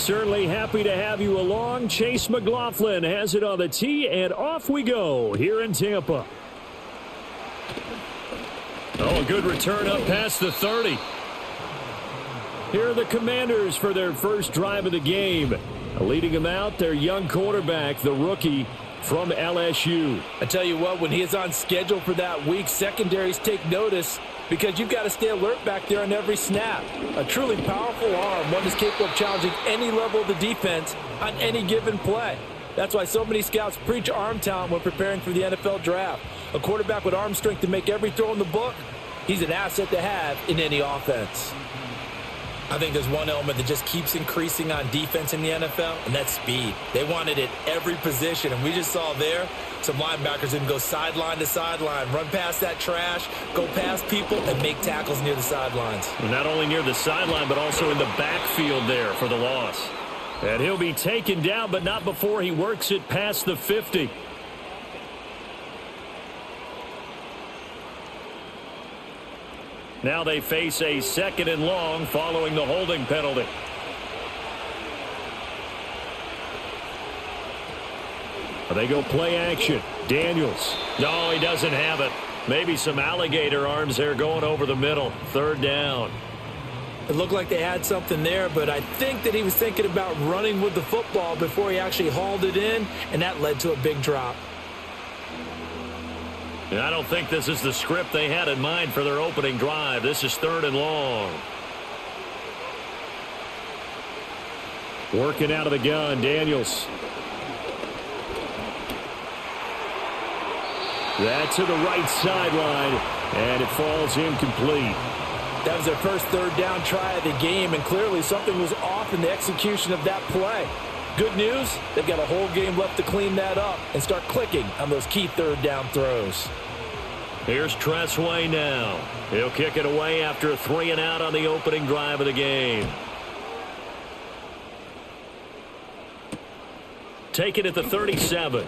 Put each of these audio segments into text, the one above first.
Certainly happy to have you along. Chase McLaughlin has it on the tee, and off we go here in Tampa. Oh, a good return up past the 30. Here are the Commanders for their first drive of the game. Leading them out, their young quarterback, the rookie from LSU. I tell you what, when he is on schedule for that week, secondaries take notice because you've got to stay alert back there on every snap. A truly powerful arm, one is capable of challenging any level of the defense on any given play. That's why so many scouts preach arm talent when preparing for the NFL draft. A quarterback with arm strength to make every throw in the book, he's an asset to have in any offense. I think there's one element that just keeps increasing on defense in the NFL, and that's speed. They want it at every position, and we just saw there some linebackers can go sideline to sideline, run past that trash, go past people, and make tackles near the sidelines. Not only near the sideline, but also in the backfield there for the loss. And he'll be taken down, but not before he works it past the 50. Now they face a 2nd and long following the holding penalty. They go play action. Daniels. No, he doesn't have it. Maybe some alligator arms there going over the middle. 3rd down. It looked like they had something there, but I think that he was thinking about running with the football before he actually hauled it in, and that led to a big drop. I don't think this is the script they had in mind for their opening drive. This is 3rd and long. Working out of the gun, Daniels. That to the right sideline, and it falls incomplete. That was their first 3rd down try of the game, and clearly something was off in the execution of that play. Good news, they've got a whole game left to clean that up and start clicking on those key 3rd down throws. Here's Tressway now. He'll kick it away after a 3 and out on the opening drive of the game. Take it at the 37.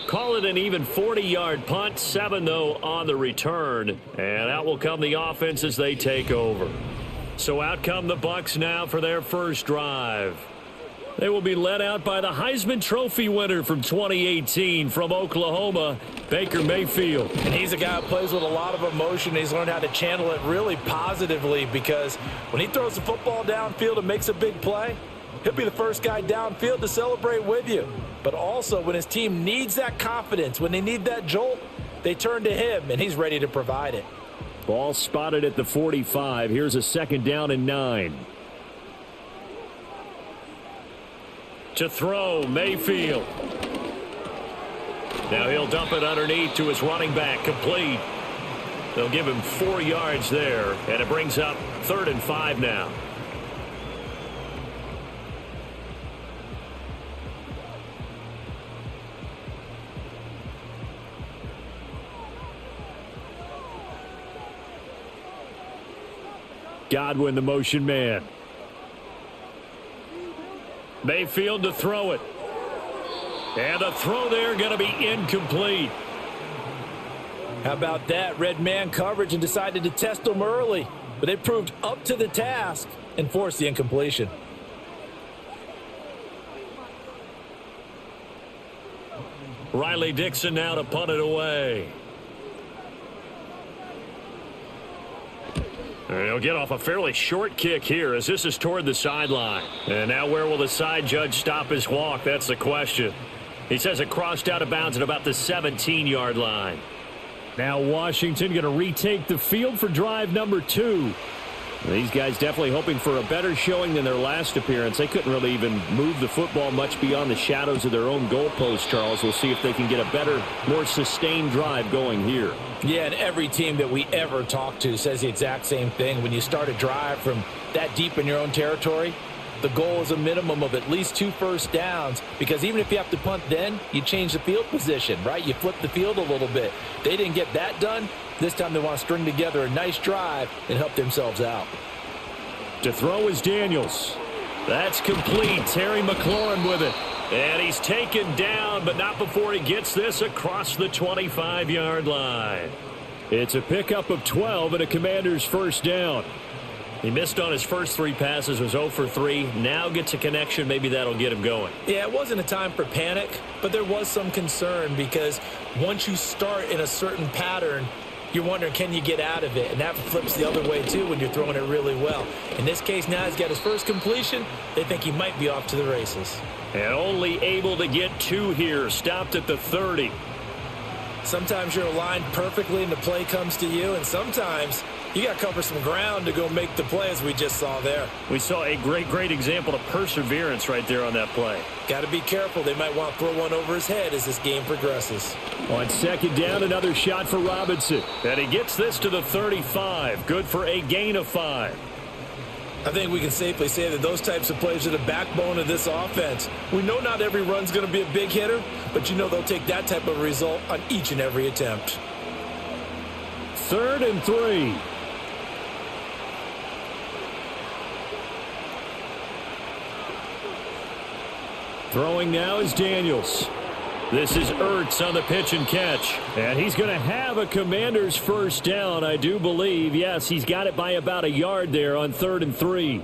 Call it an even 40-yard punt. 7, though, on the return. And out will come the offense as they take over. So out come the Bucs now for their first drive. They will be led out by the Heisman Trophy winner from 2018 from Oklahoma, Baker Mayfield. And he's a guy who plays with a lot of emotion. He's learned how to channel it really positively because when he throws the football downfield and makes a big play, he'll be the first guy downfield to celebrate with you. But also when his team needs that confidence, when they need that jolt, they turn to him, and he's ready to provide it. Ball spotted at the 45. Here's a 2nd down and 9. To throw, Mayfield. Now he'll dump it underneath to his running back, complete. They'll give him 4 yards there, and it brings up 3rd and 5 now. Godwin, the motion man. Mayfield to throw it. And the throw there going to be incomplete. How about that? Red man coverage and decided to test them early. But they proved up to the task and forced the incompletion. Riley Dixon now to punt it away. He'll get off a fairly short kick here as this is toward the sideline. And now where will the side judge stop his walk? That's the question. He says it crossed out of bounds at about the 17-yard line. Now Washington going to retake the field for drive number 2. These guys definitely hoping for a better showing than their last appearance. They couldn't really even move the football much beyond the shadows of their own goalpost, Charles. We'll see if they can get a better, more sustained drive going here. Yeah, and every team that we ever talk to says the exact same thing. When you start a drive from that deep in your own territory, the goal is a minimum of at least 2 first downs, because even if you have to punt then, you change the field position, right? You flip the field a little bit. They didn't get that done. This time they want to string together a nice drive and help themselves out. To throw is Daniels. That's complete. Terry McLaurin with it. And he's taken down, but not before he gets this across the 25-yard line. It's a pickup of 12 and a Commander's first down. He missed on his first 3 passes, was 0 for 3. Now gets a connection. Maybe that'll get him going. Yeah, it wasn't a time for panic, but there was some concern because once you start in a certain pattern, you're wondering, can you get out of it? And that flips the other way, too, when you're throwing it really well. In this case, now he's got his first completion. They think he might be off to the races. And only able to get 2 here. Stopped at the 30. Sometimes you're aligned perfectly and the play comes to you, and sometimes you got to cover some ground to go make the play, as we just saw there. We saw a great example of perseverance right there on that play. Got to be careful. They might want to throw one over his head as this game progresses. On second down, another shot for Robinson. And he gets this to the 35. Good for a gain of 5. I think we can safely say that those types of plays are the backbone of this offense. We know not every run's going to be a big hitter, but you know they'll take that type of result on each and every attempt. 3rd and 3. Throwing now is Daniels. This is Ertz on the pitch and catch. And he's going to have a Commander's first down, I do believe. Yes, he's got it by about a yard there on 3rd and 3.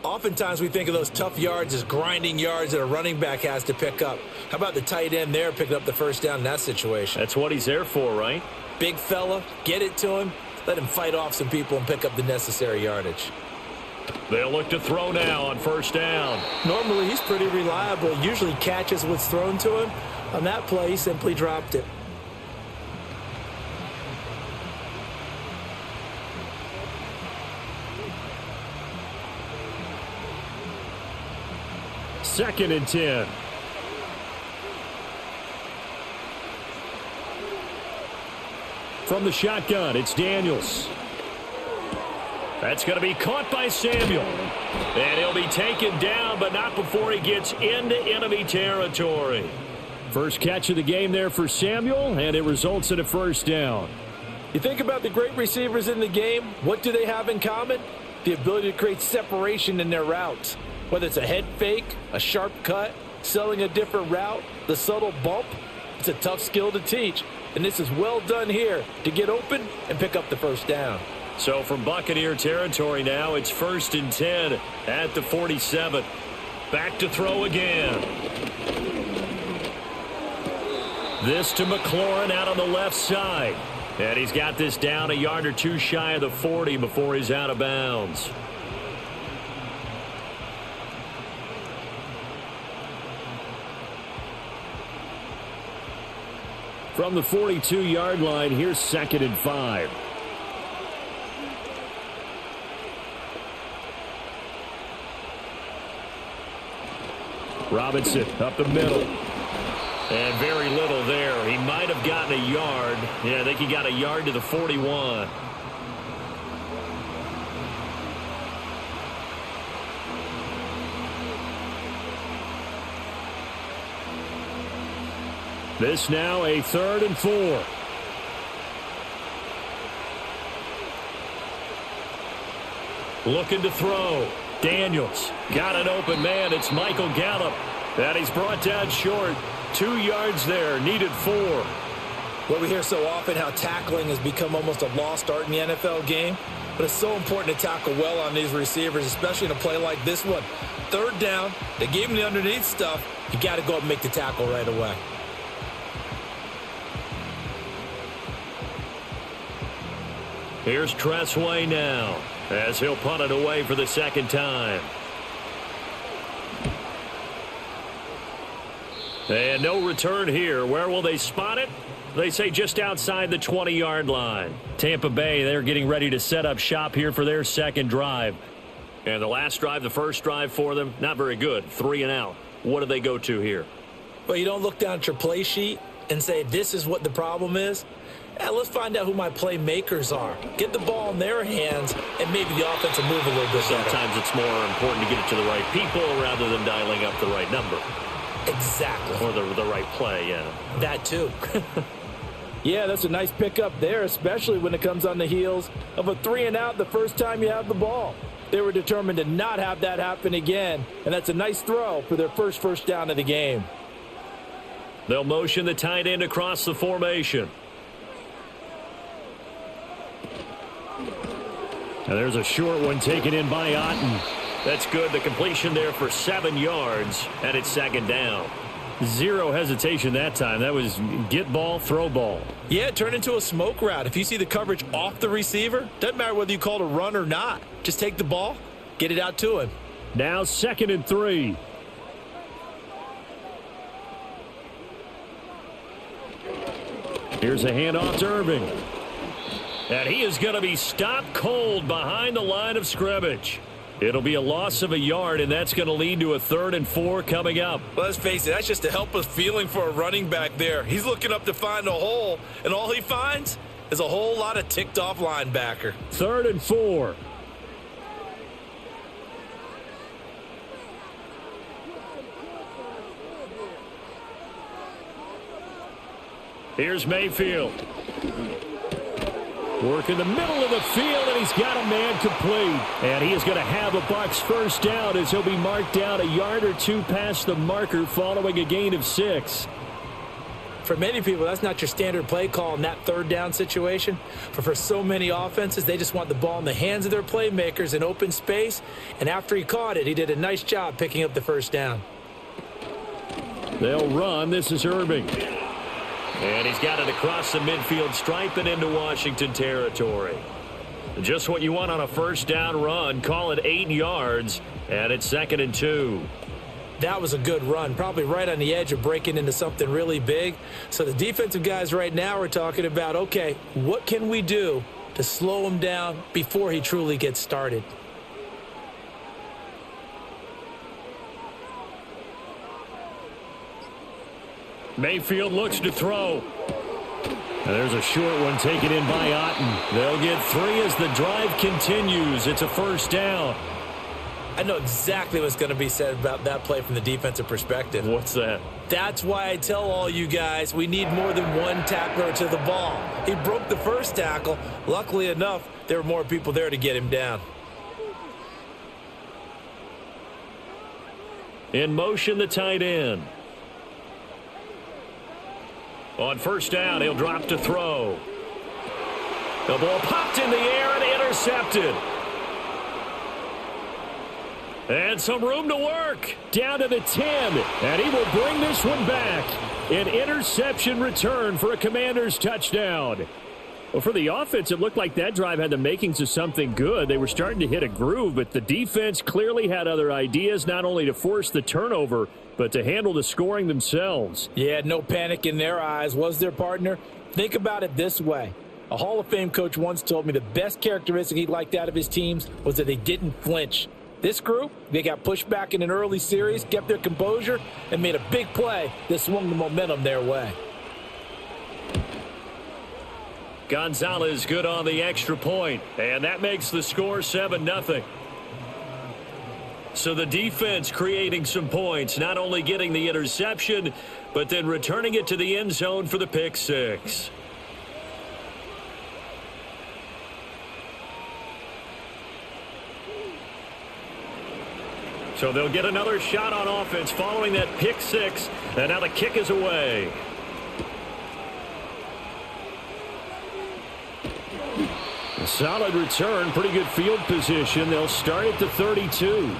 Oftentimes we think of those tough yards as grinding yards that a running back has to pick up. How about the tight end there picking up the first down in that situation? That's what he's there for, right? Big fella, get it to him, let him fight off some people and pick up the necessary yardage. They'll look to throw now on first down. Normally, he's pretty reliable. Usually catches what's thrown to him. On that play, he simply dropped it. Second and 10. From the shotgun, it's Daniels. That's going to be caught by Samuel. And he'll be taken down, but not before he gets into enemy territory. First catch of the game there for Samuel, and it results in a first down. You think about the great receivers in the game, what do they have in common? The ability to create separation in their routes. Whether it's a head fake, a sharp cut, selling a different route, the subtle bump, it's a tough skill to teach. And this is well done here to get open and pick up the first down. So from Buccaneer territory now, it's 1st and 10 at the 47. Back to throw again. This to McLaurin out on the left side. And he's got this down a yard or 2 shy of the 40 before he's out of bounds. From the 42-yard line, here's 2nd and 5. Robinson up the middle. And very little there. He might have gotten a yard. Yeah, I think he got a yard to the 41. This now a 3rd and 4. Looking to throw. Daniels got an open man. It's Michael Gallup. And he's brought down short. 2 yards there. Needed 4. Well, we hear so often how tackling has become almost a lost art in the NFL game. But it's so important to tackle well on these receivers, especially in a play like this one. 3rd down. They gave him the underneath stuff. You got to go up and make the tackle right away. Here's Tressway now as he'll punt it away for the 2nd time. And no return here. Where will they spot it? They say just outside the 20-yard line. Tampa Bay, they're getting ready to set up shop here for their 2nd drive. And the last drive, the first drive for them, not very good. 3 and out. What do they go to here? Well, you don't look down at your play sheet and say, this is what the problem is. Let's find out who my playmakers are. Get the ball in their hands, and maybe the offense will move a little bit better. Sometimes it's more important to get it to the right people rather than dialing up the right number. Exactly. Or the right play, yeah. That too. Yeah, that's a nice pickup there, especially when it comes on the heels of a 3 and out the first time you have the ball. They were determined to not have that happen again, and that's a nice throw for their first down of the game. They'll motion the tight end across the formation. And there's a short one taken in by Otten. That's good. The completion there for 7 yards, and it's second down. Zero hesitation that time. That was get ball, throw ball. Yeah, it turned into a smoke route. If you see the coverage off the receiver, doesn't matter whether you call it a run or not. Just take the ball, get it out to him. Now 2nd and 3. Here's a handoff to Irving. And he is going to be stopped cold behind the line of scrimmage. It'll be a loss of a yard, and that's going to lead to a 3rd and 4 coming up. Well, let's face it, that's just a helpless feeling for a running back there. He's looking up to find a hole, and all he finds is a whole lot of ticked-off linebacker. 3rd and 4. Here's Mayfield. Work in the middle of the field, and he's got a man complete. And he is going to have a Bucs first down as he'll be marked down a yard or two past the marker following a gain of 6. For many people, that's not your standard play call in that 3rd down situation. But for so many offenses, they just want the ball in the hands of their playmakers in open space. And after he caught it, he did a nice job picking up the first down. They'll run. This is Irving. And he's got it across the midfield stripe and into Washington territory. Just what you want on a first down run. Call it 8 yards, and it's 2nd and 2. That was a good run, probably right on the edge of breaking into something really big. So the defensive guys right now are talking about, okay, what can we do to slow him down before he truly gets started? Mayfield looks to throw. And there's a short one taken in by Otten. They'll get 3 as the drive continues. It's a first down. I know exactly what's going to be said about that play from the defensive perspective. What's that? That's why I tell all you guys we need more than one tackler to the ball. He broke the first tackle. Luckily enough, there were more people there to get him down. In motion, the tight end. On first down, he'll drop to throw. The ball popped in the air and intercepted. And some room to work. Down to the 10. And he will bring this one back. An interception return for a Commanders touchdown. Well, for the offense, it looked like that drive had the makings of something good. They were starting to hit a groove, but the defense clearly had other ideas, not only to force the turnover, but to handle the scoring themselves. Yeah, no panic in their eyes, was their partner? Think about it this way. A Hall of Fame coach once told me the best characteristic he liked out of his teams was that they didn't flinch. This group, they got pushed back in an early series, kept their composure, and made a big play that swung the momentum their way. Gonzalez good on the extra point, and that makes the score 7-0. So the defense creating some points, not only getting the interception, but then returning it to the end zone for the pick 6. So they'll get another shot on offense following that pick 6, and now the kick is away. A solid return, pretty good field position. They'll start at the 32.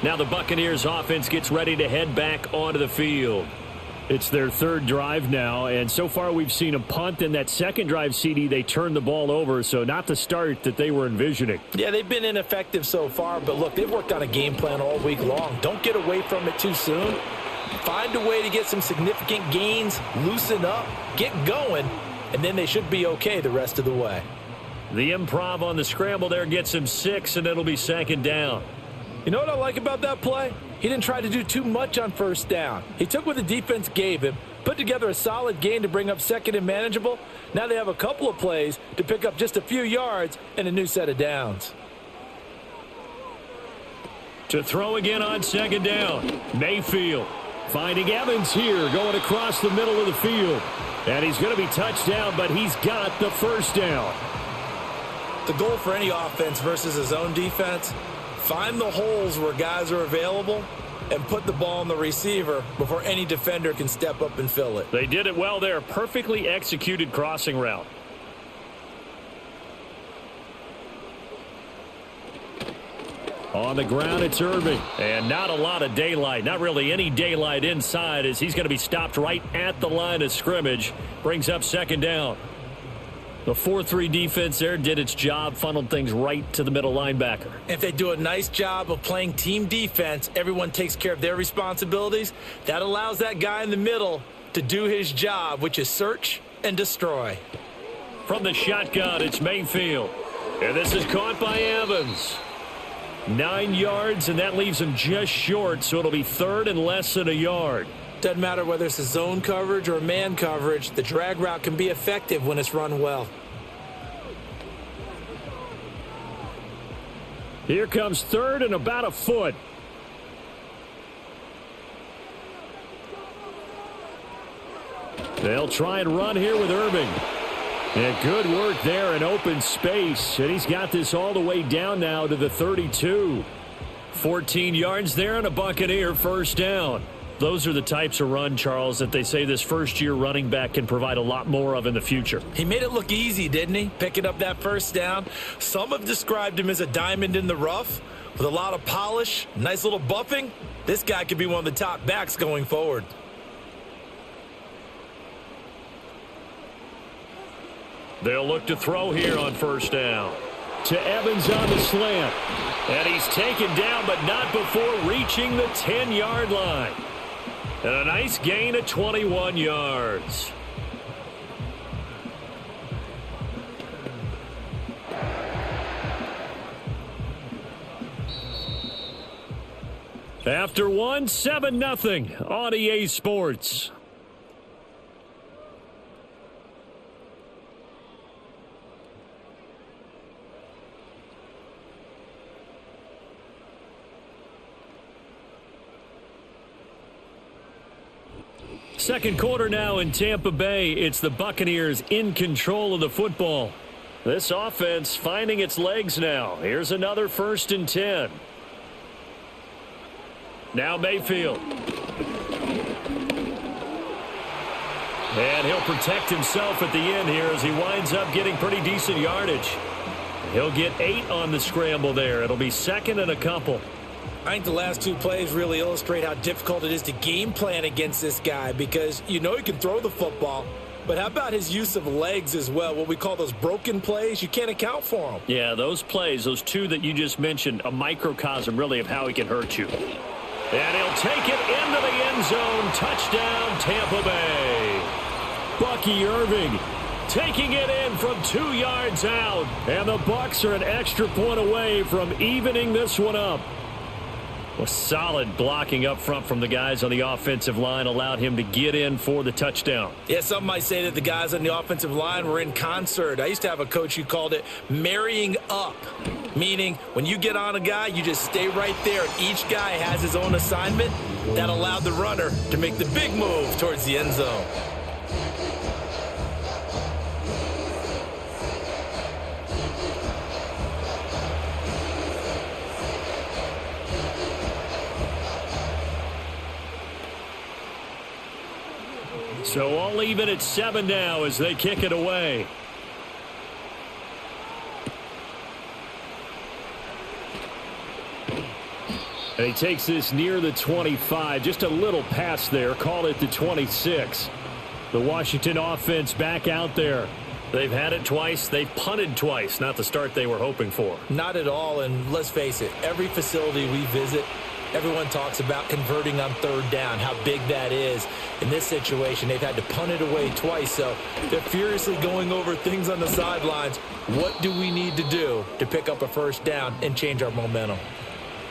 Now the Buccaneers offense gets ready to head back onto the field. It's their 3rd drive now, and so far we've seen a punt. In that second drive, CD, they turned the ball over, so not the start that they were envisioning. Yeah, they've been ineffective so far, but look, they've worked on a game plan all week long. Don't get away from it too soon. Find a way to get some significant gains, loosen up, get going, and then they should be okay the rest of the way. The improv on the scramble there gets him 6, and it'll be 2nd down. You know what I like about that play? He didn't try to do too much on first down. He took what the defense gave him, put together a solid gain to bring up 2nd and manageable. Now they have a couple of plays to pick up just a few yards and a new set of downs. To throw again on 2nd down. Mayfield finding Evans here, going across the middle of the field. And he's going to be touched down, but he's got the first down. The goal for any offense versus his own defense, find the holes where guys are available and put the ball on the receiver before any defender can step up and fill it. They did it well there. Perfectly executed crossing route. On the ground, it's Irving. And not a lot of daylight. Not really any daylight inside as he's going to be stopped right at the line of scrimmage. Brings up second down. The 4-3 defense there did its job, funneled things right to the middle linebacker. If they do a nice job of playing team defense, everyone takes care of their responsibilities. That allows that guy in the middle to do his job, which is search and destroy. From the shotgun, it's Mayfield. And this is caught by Evans. 9 yards, and that leaves him just short, so it'll be third and less than a yard. Doesn't matter whether it's a zone coverage or a man coverage, the drag route can be effective when it's run well. Here comes third and about a foot. They'll try and run here with Irving. And good work there in open space. And he's got this all the way down now to the 32. 14 yards there and a Buccaneer first down. Those are the types of run, Charles, that they say this first-year running back can provide a lot more of in the future. He made it look easy, didn't he? Picking up that first down. Some have described him as a diamond in the rough with a lot of polish, nice little buffing. This guy could be one of the top backs going forward. They'll look to throw here on first down. To Evans on the slant. And he's taken down, but not before reaching the 10-yard line. And a nice gain of 21 yards. After one, 7-0 on EA Sports. Second quarter now in Tampa Bay. It's the Buccaneers in control of the football. This offense finding its legs now. Here's another 1st and 10. Now Mayfield. And he'll protect himself at the end here as he winds up getting pretty decent yardage. He'll get 8 on the scramble there. It'll be second and a couple. I think the last 2 plays really illustrate how difficult it is to game plan against this guy because you know he can throw the football, but how about his use of legs as well? What we call those broken plays, you can't account for them. Yeah, those plays, those 2 that you just mentioned, a microcosm really of how he can hurt you. And he'll take it into the end zone. Touchdown, Tampa Bay. Bucky Irving taking it in from 2 yards out. And the Bucs are an extra point away from evening this one up. A solid blocking up front from the guys on the offensive line allowed him to get in for the touchdown. Yeah, some might say that the guys on the offensive line were in concert. I used to have a coach who called it marrying up, meaning when you get on a guy, you just stay right there. Each guy has his own assignment. That allowed the runner to make the big move towards the end zone. So all even at 7 now as they kick it away. And he takes this near the 25. Just a little pass there. Call it the 26. The Washington offense back out there. They've had it twice. They've punted twice. Not the start they were hoping for. Not at all. And let's face it, every facility we visit, everyone talks about converting on 3rd down, how big that is. In this situation, they've had to punt it away twice, so they're furiously going over things on the sidelines. What do we need to do to pick up a 1st down and change our momentum?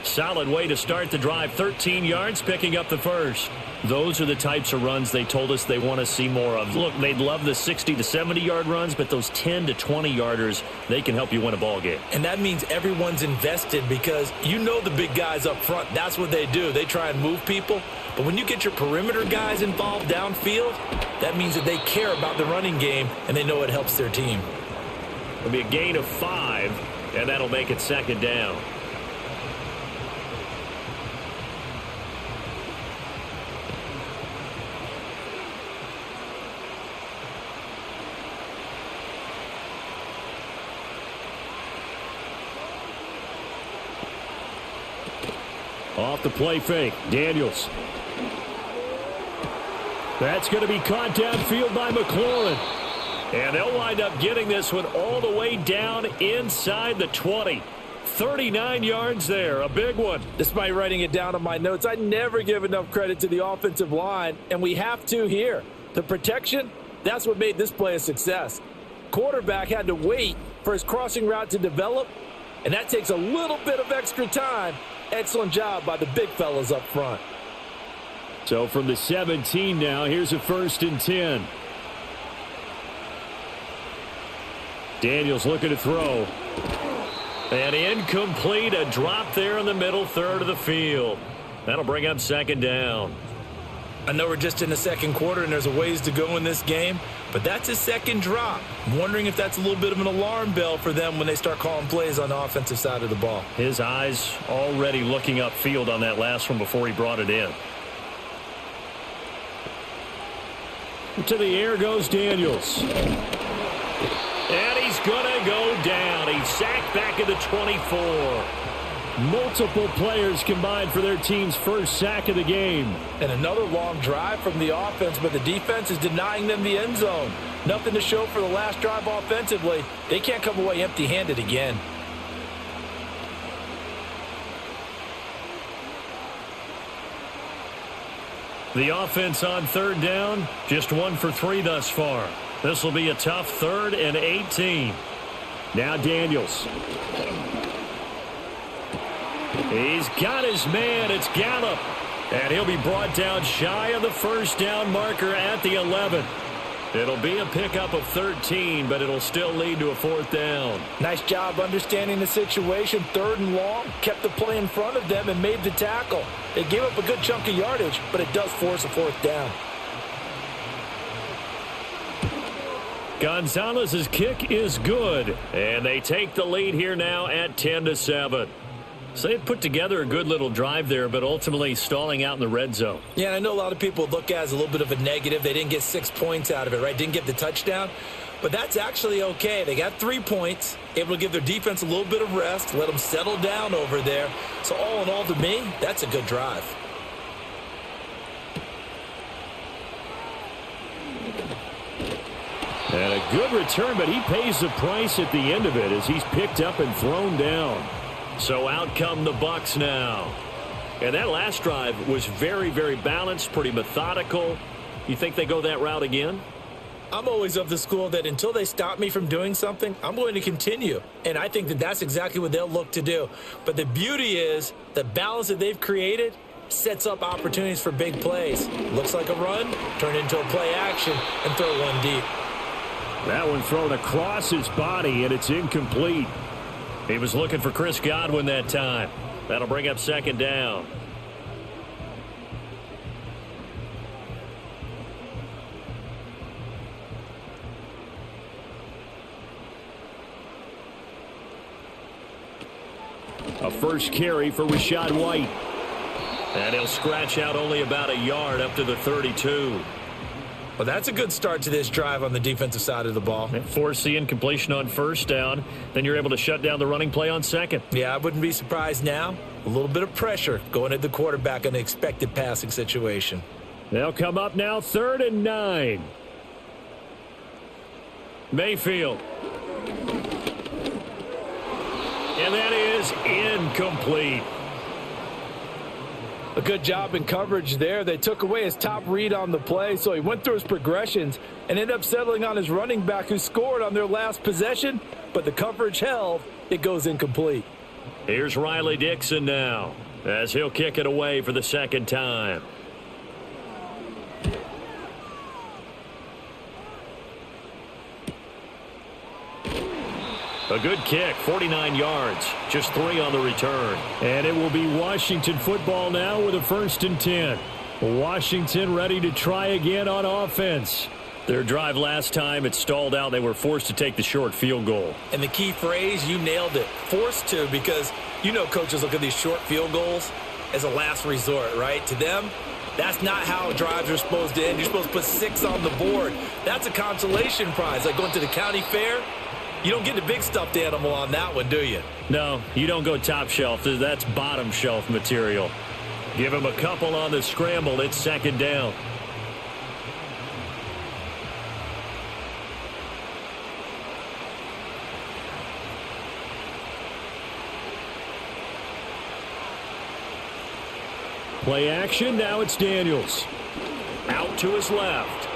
Solid way to start the drive. 13 yards, picking up the first. Those are the types of runs they told us they want to see more of. Look, they'd love the 60 to 70-yard runs, but those 10 to 20-yarders, they can help you win a ball game. And that means everyone's invested because you know the big guys up front. That's what they do. They try and move people. But when you get your perimeter guys involved downfield, that means that they care about the running game, and they know it helps their team. It'll be a gain of 5, and that'll make it 2nd down. Off the play fake, Daniels. That's going to be caught downfield by McLaurin. And they'll wind up getting this one all the way down inside the 20. 39 yards there, a big one. Despite writing it down on my notes, I never give enough credit to the offensive line, and we have to here. The protection, that's what made this play a success. Quarterback had to wait for his crossing route to develop, and that takes a little bit of extra time. Excellent job by the big fellas up front. So from the 17 now, here's a 1st and 10. Daniels looking to throw. And incomplete, a drop there in the middle third of the field. That'll bring up 2nd down. I know we're just in the second quarter and there's a ways to go in this game, but that's his second drop. I'm wondering if that's a little bit of an alarm bell for them when they start calling plays on the offensive side of the ball. His eyes already looking upfield on that last one before he brought it in. To the air goes Daniels. And he's going to go down. He's sacked back at the 24. Multiple players combined for their team's first sack of the game. And another long drive from the offense, but the defense is denying them the end zone. Nothing to show for the last drive offensively. They can't come away empty-handed again. The offense on 3rd down, just 1 for 3 thus far. This will be a tough 3rd and 18. Now Daniels. He's got his man. It's Gallup. And he'll be brought down shy of the 1st down marker at the 11. It'll be a pickup of 13, but it'll still lead to a 4th down. Nice job understanding the situation. 3rd and long. Kept the play in front of them and made the tackle. They gave up a good chunk of yardage, but it does force a 4th down. Gonzalez's kick is good. And they take the lead here now at 10-7. So they put together a good little drive there, but ultimately stalling out in the red zone. Yeah, and I know a lot of people look at it as a little bit of a negative. They didn't get 6 points out of it, right? Didn't get the touchdown. But that's actually okay. They got 3 points, able to give their defense a little bit of rest, let them settle down over there. So all in all, to me, that's a good drive. And a good return, but he pays the price at the end of it as he's picked up and thrown down. So out come the Bucs now. And that last drive was very, very balanced, pretty methodical. You think they go that route again? I'm always of the school that until they stop me from doing something, I'm going to continue. And I think that that's exactly what they'll look to do. But the beauty is the balance that they've created sets up opportunities for big plays. Looks like a run, turn into a play action, and throw one deep. That one thrown across his body, and it's incomplete. He was looking for Chris Godwin that time. That'll bring up 2nd down. A first carry for Rachaad White. And he'll scratch out only about a yard up to the 32. Well, that's a good start to this drive on the defensive side of the ball. Force the incompletion on 1st down. Then you're able to shut down the running play on 2nd. Yeah, I wouldn't be surprised now. A little bit of pressure going at the quarterback in an expected passing situation. They'll come up now 3rd and 9. Mayfield. And that is incomplete. A good job in coverage there. They took away his top read on the play, so he went through his progressions and ended up settling on his running back who scored on their last possession, but the coverage held. It goes incomplete. Here's Riley Dixon now as he'll kick it away for the 2nd time. A good kick, 49 yards, just 3 on the return. And it will be Washington football now with a 1st and 10. Washington ready to try again on offense. Their drive last time, it stalled out. They were forced to take the short field goal. And the key phrase, you nailed it, forced to, because you know coaches look at these short field goals as a last resort, right? To them, that's not how drives are supposed to end. You're supposed to put 6 on the board. That's a consolation prize, like going to the county fair. You don't get the big stuffed animal on that one, do you? No, you don't go top shelf. That's bottom shelf material. Give him a couple on the scramble. It's second down. Play action. Now it's Daniels. Out to his left.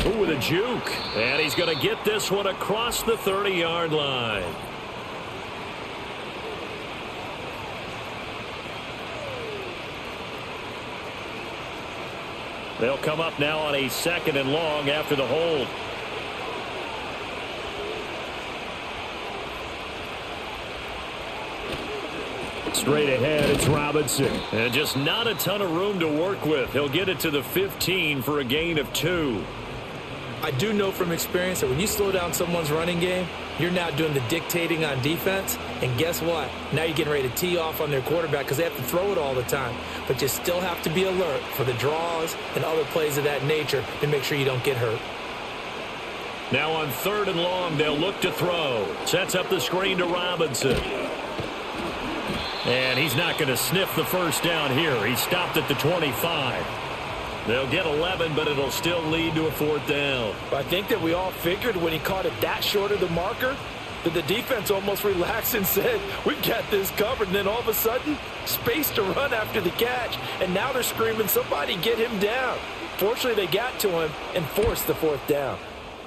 Ooh, with a juke. And he's going to get this one across the 30-yard line. They'll come up now on a 2nd and long after the hold. Straight ahead, it's Robinson. And just not a ton of room to work with. He'll get it to the 15 for a gain of 2. I do know from experience that when you slow down someone's running game, you're now doing the dictating on defense. And guess what? Now you're getting ready to tee off on their quarterback because they have to throw it all the time. But you still have to be alert for the draws and other plays of that nature to make sure you don't get hurt. Now on 3rd and long, they'll look to throw. Sets up the screen to Robinson. And he's not going to sniff the first down here. He stopped at the 25. They'll get 11, but it'll still lead to a 4th down. I think that we all figured when he caught it that short of the marker that the defense almost relaxed and said, we've got this covered. And then all of a sudden, space to run after the catch. And now they're screaming, somebody get him down. Fortunately, they got to him and forced the 4th down.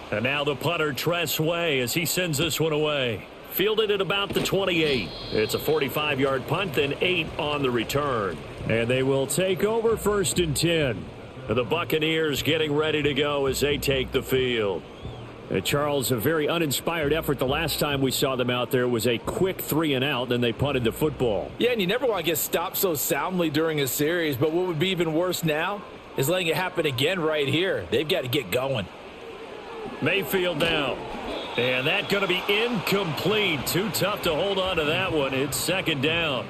And now the punter, Tress Way, as he sends this one away. Fielded at about the 28. It's a 45-yard punt, then 8 on the return. And they will take over 1st and 10. The Buccaneers getting ready to go as they take the field. Charles, a very uninspired effort. The last time we saw them out there was a quick 3 and out, then they punted the football. Yeah, and you never want to get stopped so soundly during a series, but what would be even worse now is letting it happen again right here. They've got to get going. Mayfield now. And that's going to be incomplete. Too tough to hold on to that one. It's 2nd down.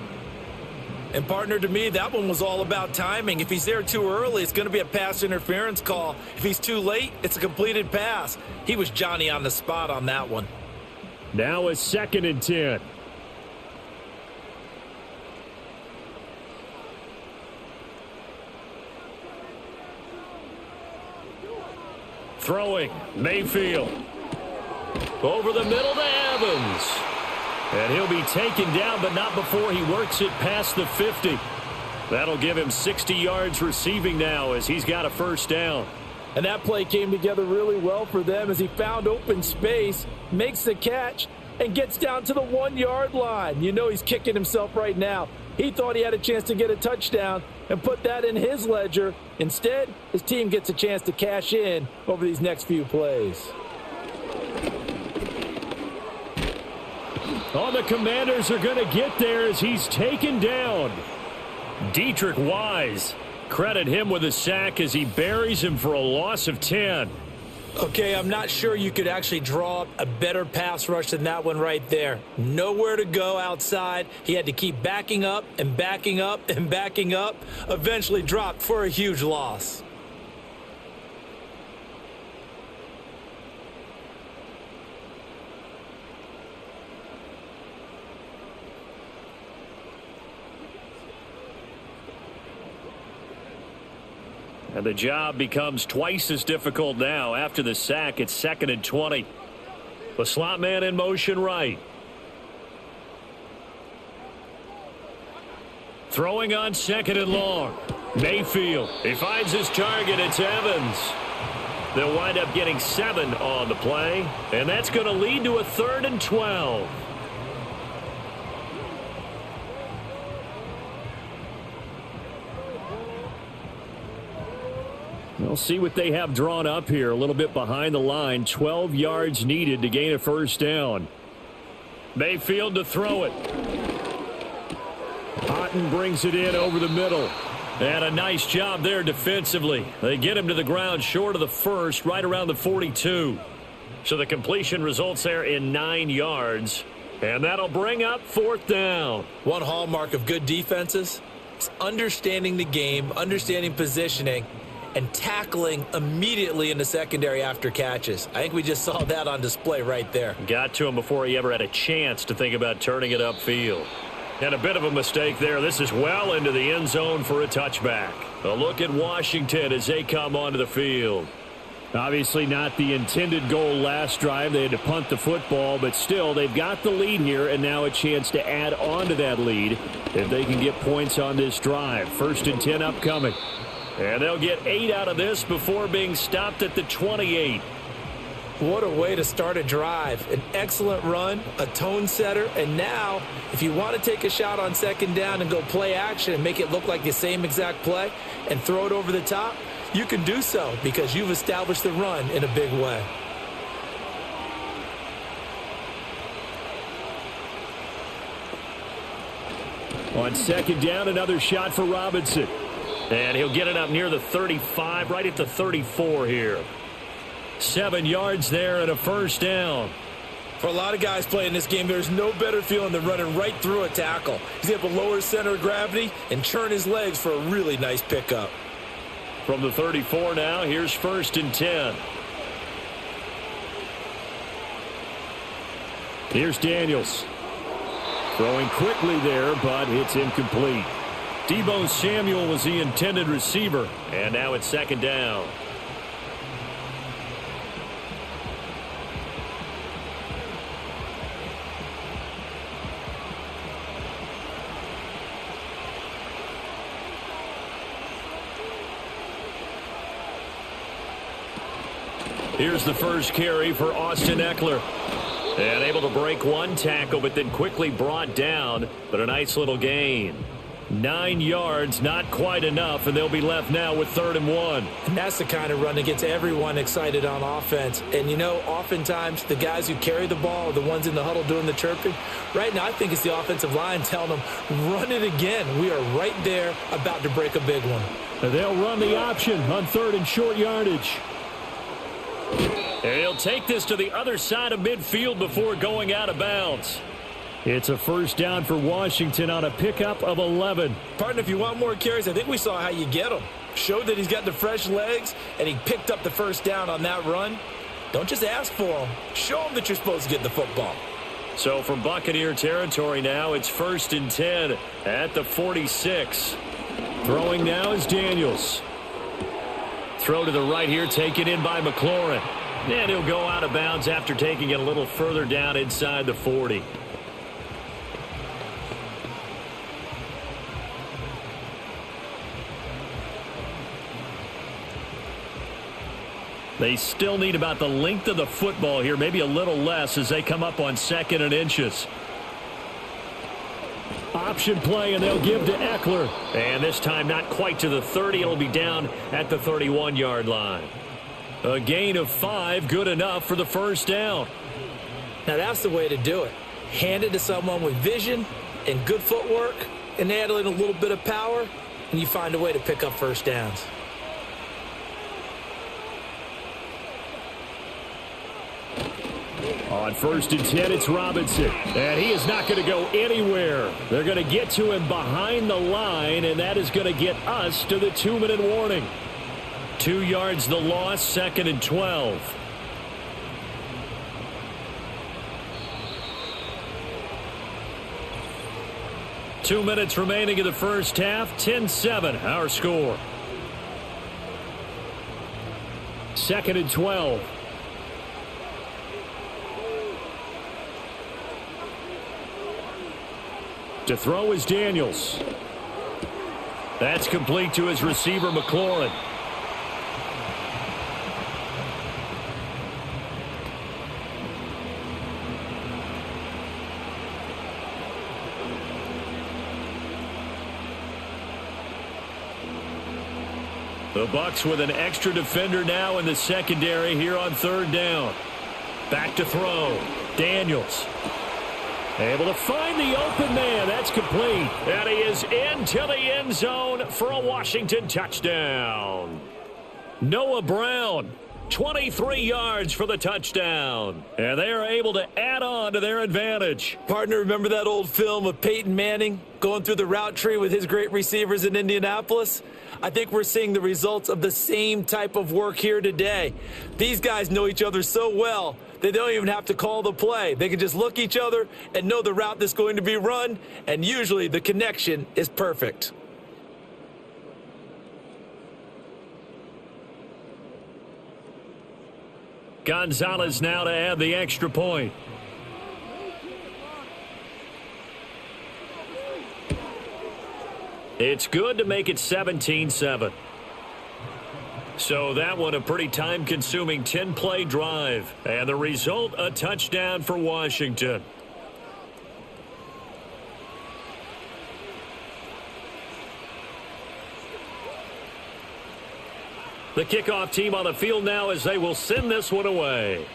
And, partner, to me, that one was all about timing. If he's there too early, it's going to be a pass interference call. If he's too late, it's a completed pass. He was Johnny on the spot on that one. Now a 2nd and 10. Throwing, Mayfield. Over the middle to Evans. And he'll be taken down, but not before he works it past the 50. That'll give him 60 yards receiving now as he's got a 1st down. And that play came together really well for them as he found open space, makes the catch, and gets down to the 1-yard line. You know he's kicking himself right now. He thought he had a chance to get a touchdown and put that in his ledger. Instead, his team gets a chance to cash in over these next few plays. Oh, the Commanders are going to get there as he's taken down. Dietrich Wise. Credit him with a sack as he buries him for a loss of 10. Okay, I'm not sure you could actually draw up a better pass rush than that one right there. Nowhere to go outside. He had to keep backing up and backing up and backing up. Eventually dropped for a huge loss. And the job becomes twice as difficult now. After the sack, it's 2nd and 20. The slot man in motion right. Throwing on 2nd and long. Mayfield. He finds his target. It's Evans. They'll wind up getting 7 on the play. And that's going to lead to a 3rd and 12. We'll see what they have drawn up here. A little bit behind the line. 12 yards needed to gain a 1st down. Mayfield to throw it. Otten brings it in over the middle. And a nice job there defensively. They get him to the ground short of the 1st, right around the 42. So the completion results there in 9 yards. And that'll bring up 4th down. One hallmark of good defenses is understanding the game, understanding positioning, and tackling immediately in the secondary after catches. I think we just saw that on display right there. Got to him before he ever had a chance to think about turning it upfield. And a bit of a mistake there. This is well into the end zone for a touchback. A look at Washington as they come onto the field. Obviously not the intended goal last drive. They had to punt the football, but still they've got the lead here, and now a chance to add on to that lead if they can get points on this drive. 1st and 10 upcoming. And they'll get 8 out of this before being stopped at the 28. What a way to start a drive. An excellent run, a tone setter, and now if you want to take a shot on 2nd down and go play action and make it look like the same exact play and throw it over the top, you can do so because you've established the run in a big way. On 2nd down, another shot for Robinson. And he'll get it up near the 35, right at the 34 here. 7 yards there and a 1st down. For a lot of guys playing this game, there's no better feeling than running right through a tackle. He's able to lower his center of gravity and churn his legs for a really nice pickup. From the 34 now, here's 1st and 10. Here's Daniels. Throwing quickly there, but it's incomplete. Deebo Samuel was the intended receiver, and now it's 2nd down. Here's the first carry for Austin Eckler. And able to break one tackle, but then quickly brought down. But a nice little gain. 9 yards, not quite enough, and they'll be left now with 3rd and 1. And that's the kind of run that gets everyone excited on offense. And, you know, oftentimes the guys who carry the ball are the ones in the huddle doing the chirping. Right now, I think it's the offensive line telling them, run it again. We are right there about to break a big one. And they'll run the option on 3rd and short yardage. And he'll take this to the other side of midfield before going out of bounds. It's a 1st down for Washington on a pickup of 11. Partner, if you want more carries, I think we saw how you get them. Showed that he's got the fresh legs, and he picked up the 1st down on that run. Don't just ask for them. Show them that you're supposed to get the football. So from Buccaneer territory now, it's 1st and 10 at the 46. Throwing now is Daniels. Throw to the right here, taken in by McLaurin. And he'll go out of bounds after taking it a little further down inside the 40. They still need about the length of the football here, maybe a little less as they come up on 2nd and inches. Option play, and they'll give to Eckler. And this time not quite to the 30. It'll be down at the 31-yard line. A gain of 5, good enough for the 1st down. Now that's the way to do it. Hand it to someone with vision and good footwork, and add in a little bit of power, and you find a way to pick up 1st downs. On 1st and 10, it's Robinson. And he is not going to go anywhere. They're going to get to him behind the line, and that is going to get us to the 2-minute warning. 2 yards the loss, 2nd and 12. Two minutes remaining in the first half. 10-7, our score. 2nd and 12. To throw is Daniels. That's complete to his receiver, McLaurin. The Bucs with an extra defender now in the secondary here on 3rd down. Back to throw. Daniels. Able to find the open man. That's complete. And he is into the end zone for a Washington touchdown. Noah Brown, 23 yards for the touchdown. And they are able to add on to their advantage. Partner, remember that old film of Peyton Manning going through the route tree with his great receivers in Indianapolis? I think we're seeing the results of the same type of work here today. These guys know each other so well, they don't even have to call the play. They can just look each other and know the route that's going to be run, and usually the connection is perfect. Gonzalez now to add the extra point. It's good to make it 17-7. So that one a pretty time-consuming 10-play drive. And the result, a touchdown for Washington. The kickoff team on the field now as they will send this one away.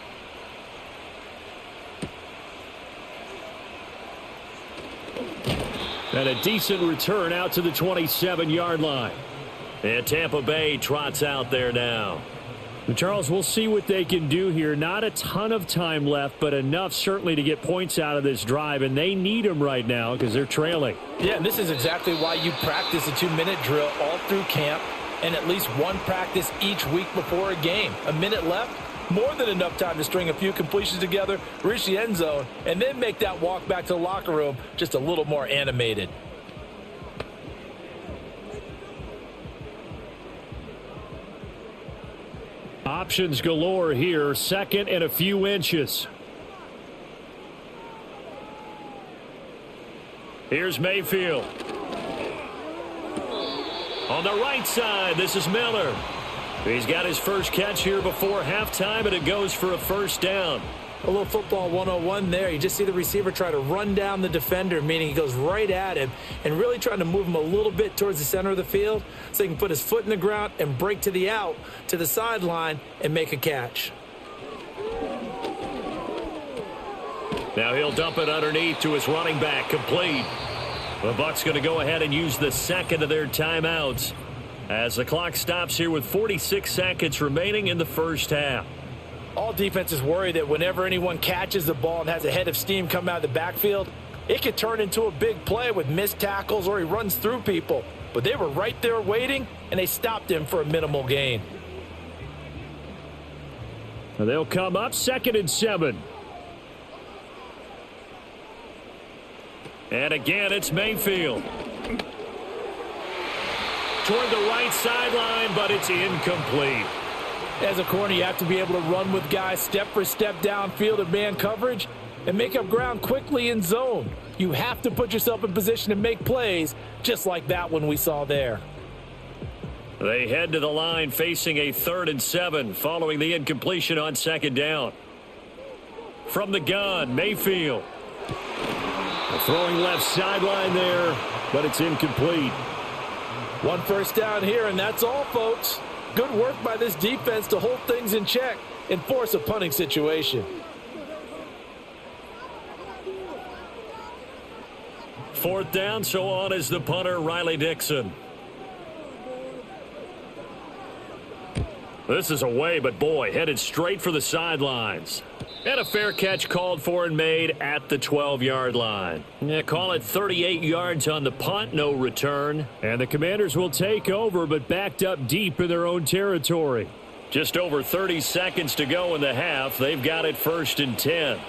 And a decent return out to the 27-yard line. And Tampa Bay trots out there now. Charles, we'll see what they can do here. Not a ton of time left, but enough certainly to get points out of this drive, and they need them right now because they're trailing. Yeah, and this is exactly why you practice a 2-minute drill all through camp and at least one practice each week before a game. A minute left, more than enough time to string a few completions together, reach the end zone, and then make that walk back to the locker room just a little more animated. Options galore here. Second and a few inches. Here's Mayfield. On the right side, this is Miller. He's got his first catch here before halftime, and it goes for a first down. A little football 101 there. You just see the receiver try to run down the defender, meaning he goes right at him and really trying to move him a little bit towards the center of the field so he can put his foot in the ground and break to the out, to the sideline, and make a catch. Now he'll dump it underneath to his running back, complete. The Bucs going to go ahead and use the second of their timeouts as the clock stops here with 46 seconds remaining in the first half. All defenses worry that whenever anyone catches the ball and has a head of steam come out of the backfield, it could turn into a big play with missed tackles or he runs through people. But they were right there waiting, and they stopped him for a minimal gain. They'll come up 2nd and 7. And again, it's Mayfield. Toward the right sideline, but it's incomplete. As a corner, you have to be able to run with guys step for step downfield in man coverage and make up ground quickly in zone. You have to put yourself in position to make plays just like that one we saw there. They head to the line facing a 3rd and 7 following the incompletion on 2nd down. From the gun, Mayfield. Throwing left sideline there, but it's incomplete. One first down here, and that's all, folks. Good work by this defense to hold things in check and force a punting situation. 4th down, so on is the punter, Riley Dixon. This is away, but boy, headed straight for the sidelines. And a fair catch called for and made at the 12-yard line. Yeah, call it 38 yards on the punt, no return. And the Commanders will take over, but backed up deep in their own territory. Just over 30 seconds to go in the half. They've got it 1st and 10.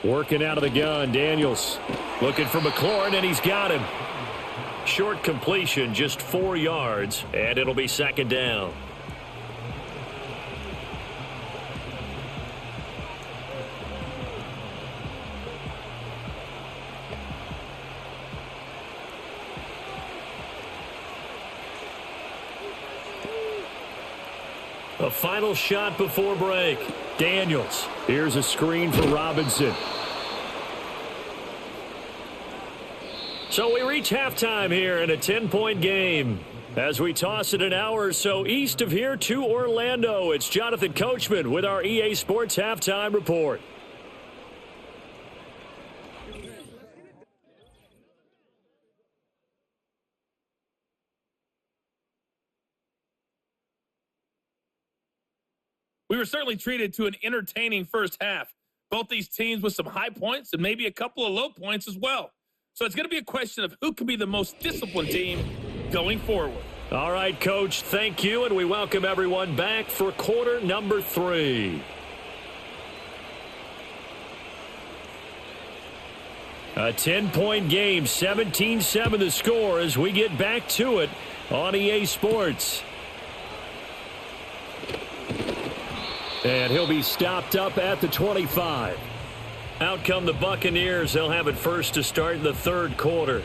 Working out of the gun, Daniels. Looking for McLaurin, and he's got him. Short completion, just 4 yards, and it'll be 2nd down. A final shot before break. Daniels. Here's a screen for Robinson. So we reach halftime here in a 10-point game. As we toss it an hour or so east of here to Orlando, it's Jonathan Coachman with our EA Sports Halftime Report. We were certainly treated to an entertaining first half. Both these teams with some high points and maybe a couple of low points as well. So it's going to be a question of who can be the most disciplined team going forward. All right, Coach, thank you, and we welcome everyone back for quarter number 3. A 10-point game, 17-7 the score as we get back to it on EA Sports. And he'll be stopped up at the 25. Out come the Buccaneers. They'll have it first to start in the third quarter.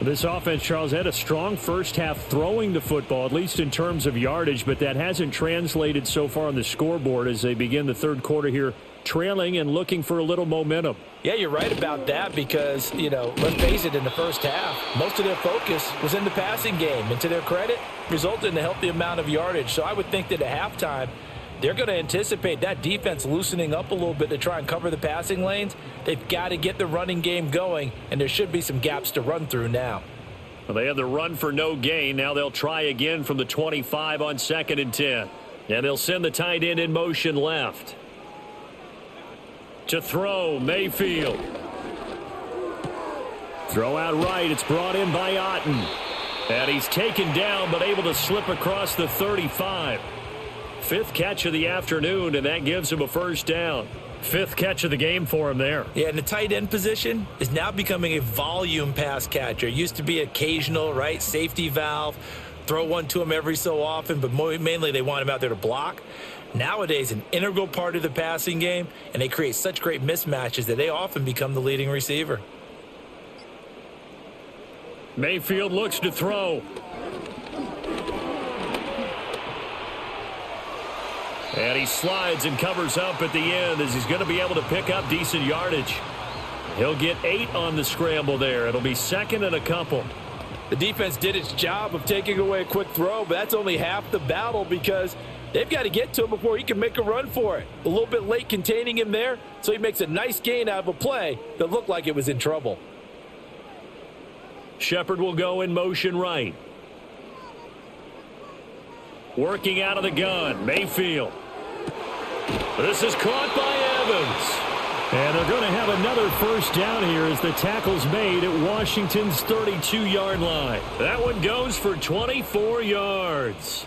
This offense, Charles, had a strong first half throwing the football, at least in terms of yardage, but that hasn't translated so far on the scoreboard as they begin the third quarter here, trailing and looking for a little momentum. Yeah, you're right about that because, let's face it, in the first half, most of their focus was in the passing game. And to their credit, resulted in a healthy amount of yardage. So I would think that at halftime, they're going to anticipate that defense loosening up a little bit to try and cover the passing lanes. They've got to get the running game going, and there should be some gaps to run through now. Well, they have the run for no gain. Now they'll try again from the 25 on 2nd and 10. And they'll send the tight end in motion left. To throw, Mayfield. Throw out right. It's brought in by Otten. And he's taken down but able to slip across the 35. 5th catch of the afternoon, and that gives him a first down. 5th catch of the game for him there. Yeah, and the tight end position is now becoming a volume pass catcher. It used to be occasional, right? Safety valve. Throw one to him every so often, but mainly they want him out there to block. Nowadays, an integral part of the passing game, and they create such great mismatches that they often become the leading receiver. Mayfield looks to throw. And he slides and covers up at the end as he's going to be able to pick up decent yardage. He'll get 8 on the scramble there. It'll be 2nd and a couple. The defense did its job of taking away a quick throw, but that's only half the battle because they've got to get to him before he can make a run for it. A little bit late containing him there, so he makes a nice gain out of a play that looked like it was in trouble. Shepard will go in motion right. Working out of the gun, Mayfield. This is caught by Evans. And they're going to have another first down here as the tackle's made at Washington's 32-yard line. That one goes for 24 yards.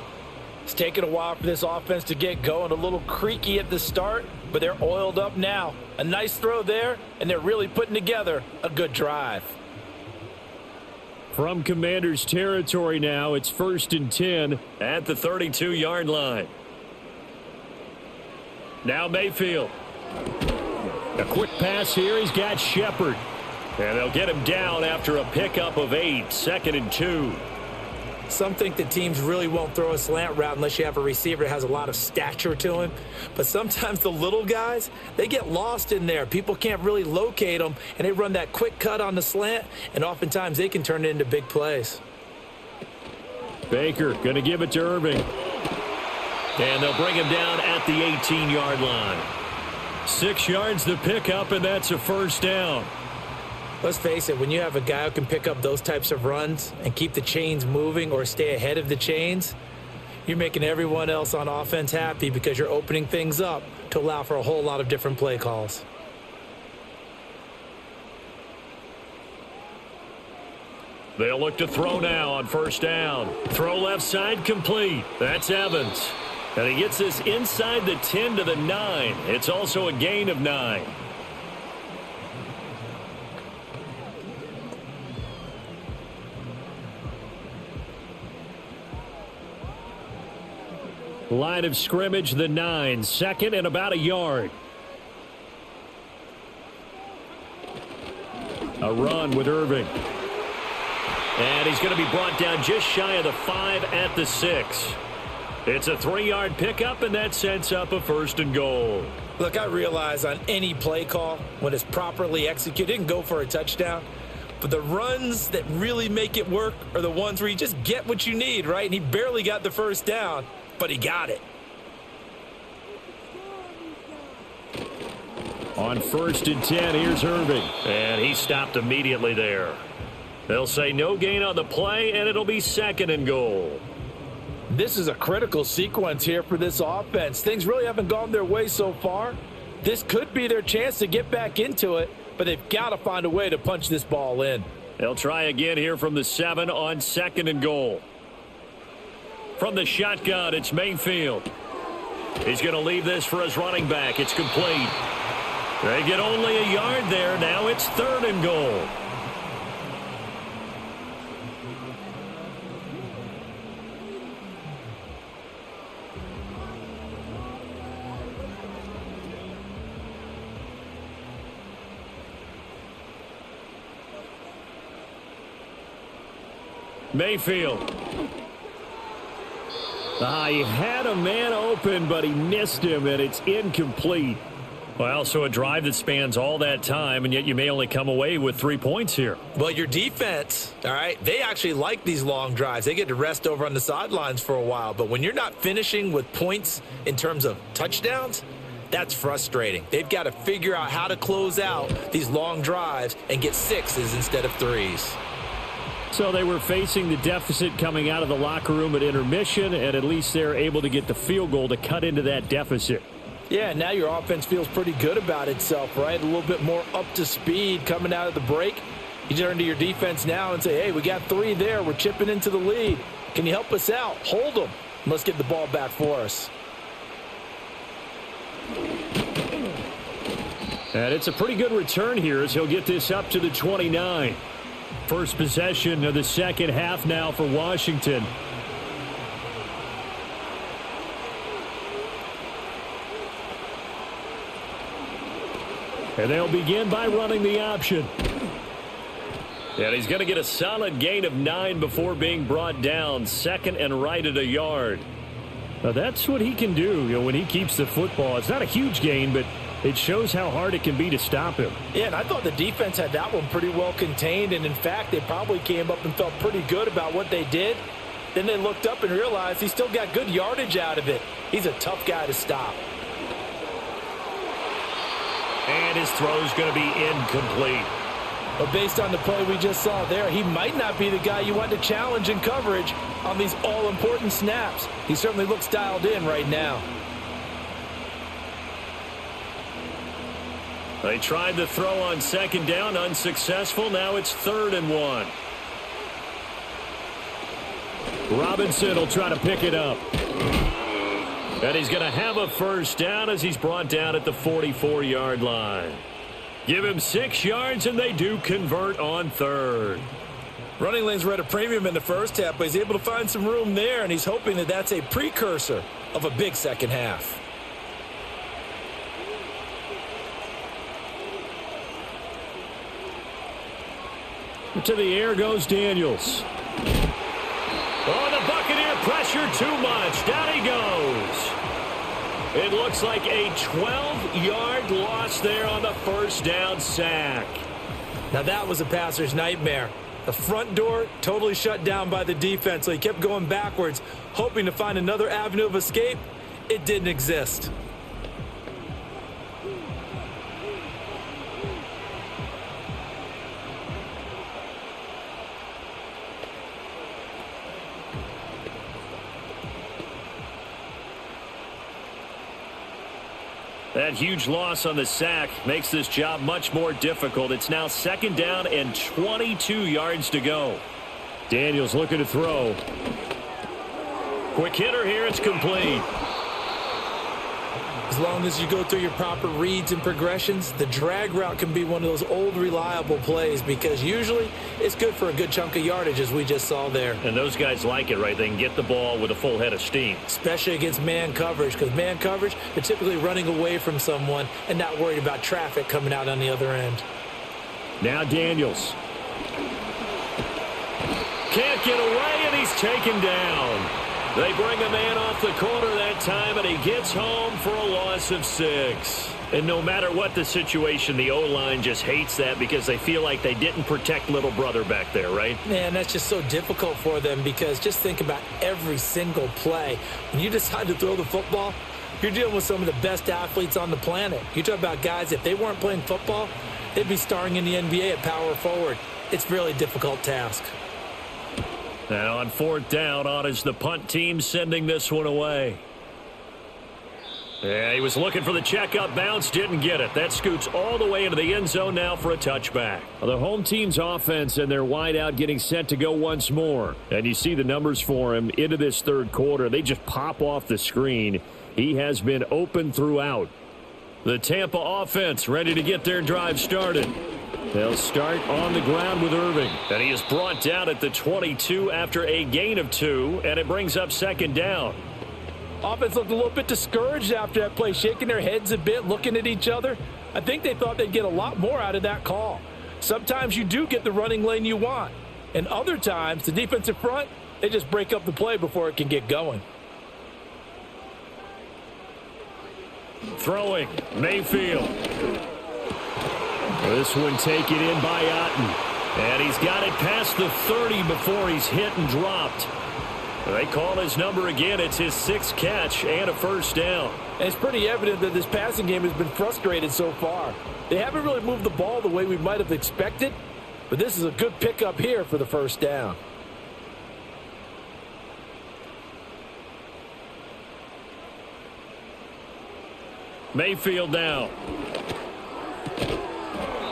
It's taken a while for this offense to get going. A little creaky at the start, but they're oiled up now. A nice throw there, and they're really putting together a good drive. From Commanders territory now, it's 1st and 10 at the 32-yard line. Now Mayfield. A quick pass here. He's got Shepard. And they'll get him down after a pickup of 8, 2nd and 2. Some think that teams really won't throw a slant route unless you have a receiver that has a lot of stature to him. But sometimes the little guys, they get lost in there. People can't really locate them, and they run that quick cut on the slant, and oftentimes they can turn it into big plays. Baker going to give it to Irving. And they'll bring him down at the 18-yard line. 6 yards to pick up, and that's a first down. Let's face it, when you have a guy who can pick up those types of runs and keep the chains moving or stay ahead of the chains, you're making everyone else on offense happy because you're opening things up to allow for a whole lot of different play calls. They'll look to throw now on first down. Throw left side complete. That's Evans. And he gets this inside the 10 to the 9. It's also a gain of 9. Line of scrimmage, the 9. 2nd and about a yard. A run with Irving. And he's going to be brought down just shy of the 5 at the 6. It's a 3-yard pickup, and that sets up a 1st and goal. Look, I realize on any play call, when it's properly executed, it can go for a touchdown. But the runs that really make it work are the ones where you just get what you need, right? And he barely got the first down, but he got it. On 1st and 10, here's Irving. And he stopped immediately there. They'll say no gain on the play, and it'll be 2nd and goal. This is a critical sequence here for this offense. Things really haven't gone their way so far. This could be their chance to get back into it, but they've got to find a way to punch this ball in. They'll try again here from the 7 on 2nd and goal. From the shotgun, it's Mayfield. He's going to leave this for his running back. It's complete. They get only a yard there. Now it's 3rd and goal. Mayfield. He had a man open, but he missed him, and it's incomplete. Well, so a drive that spans all that time, and yet you may only come away with 3 points here. Well, your defense, all right, they actually like these long drives. They get to rest over on the sidelines for a while. But when you're not finishing with points in terms of touchdowns, that's frustrating. They've got to figure out how to close out these long drives and get 6s instead of 3s. So they were facing the deficit coming out of the locker room at intermission, and at least they're able to get the field goal to cut into that deficit. Yeah, now your offense feels pretty good about itself, right? A little bit more up to speed coming out of the break. You turn to your defense now and say, hey, we got 3 there. We're chipping into the lead. Can you help us out? Hold them. Let's get the ball back for us. And it's a pretty good return here as he'll get this up to the 29. First possession of the second half now for Washington. And they'll begin by running the option. And he's going to get a solid gain of 9 before being brought down. 2nd and right at a yard. Now that's what he can do, when he keeps the football. It's not a huge gain, but it shows how hard it can be to stop him. Yeah, and I thought the defense had that one pretty well contained. And, in fact, they probably came up and felt pretty good about what they did. Then they looked up and realized he still got good yardage out of it. He's a tough guy to stop. And his throw's going to be incomplete. But based on the play we just saw there, he might not be the guy you want to challenge in coverage on these all-important snaps. He certainly looks dialed in right now. They tried the throw on 2nd down, unsuccessful. Now it's 3rd and 1. Robinson will try to pick it up. And he's going to have a first down as he's brought down at the 44-yard line. Give him 6 yards, and they do convert on 3rd. Running lanes were at a premium in the first half, but he's able to find some room there, and he's hoping that that's a precursor of a big second half. To the air goes Daniels. Oh, the Buccaneer pressure too much. Down he goes. It looks like a 12-yard loss there on the first down sack. Now that was a passer's nightmare. The front door totally shut down by the defense, so he kept going backwards, hoping to find another avenue of escape. It didn't exist. That huge loss on the sack makes this job much more difficult. It's now 2nd down and 22 yards to go. Daniels looking to throw. Quick hitter here. It's complete. As long as you go through your proper reads and progressions, the drag route can be one of those old reliable plays because usually it's good for a good chunk of yardage, as we just saw there. And those guys like it, right? They can get the ball with a full head of steam. Especially against man coverage, because man coverage, they're typically running away from someone and not worried about traffic coming out on the other end. Now Daniels. Can't get away, and he's taken down. They bring a man off the corner that time, and he gets home for a loss of 6. And no matter what the situation, the O-line just hates that because they feel like they didn't protect little brother back there, right? Man, that's just so difficult for them because just think about every single play. When you decide to throw the football, you're dealing with some of the best athletes on the planet. You talk about guys, if they weren't playing football, they'd be starring in the NBA at power forward. It's a really difficult task. And on 4th down, on is the punt team sending this one away. Yeah, he was looking for the checkup bounce, didn't get it. That scoots all the way into the end zone now for a touchback. Well, the home team's offense and their wideout getting set to go once more. And you see the numbers for him into this third quarter. They just pop off the screen. He has been open throughout. The Tampa offense ready to get their drive started. They'll start on the ground with Irving. And he is brought down at the 22 after a gain of 2, and it brings up second down. Offense looked a little bit discouraged after that play, shaking their heads a bit, looking at each other. I think they thought they'd get a lot more out of that call. Sometimes you do get the running lane you want, and other times the defensive front, they just break up the play before it can get going. Throwing, Mayfield. This one taken in by Otten. And he's got it past the 30 before he's hit and dropped. They call his number again. It's his 6th catch and a first down. And it's pretty evident that this passing game has been frustrated so far. They haven't really moved the ball the way we might have expected, but this is a good pickup here for the first down. Mayfield now.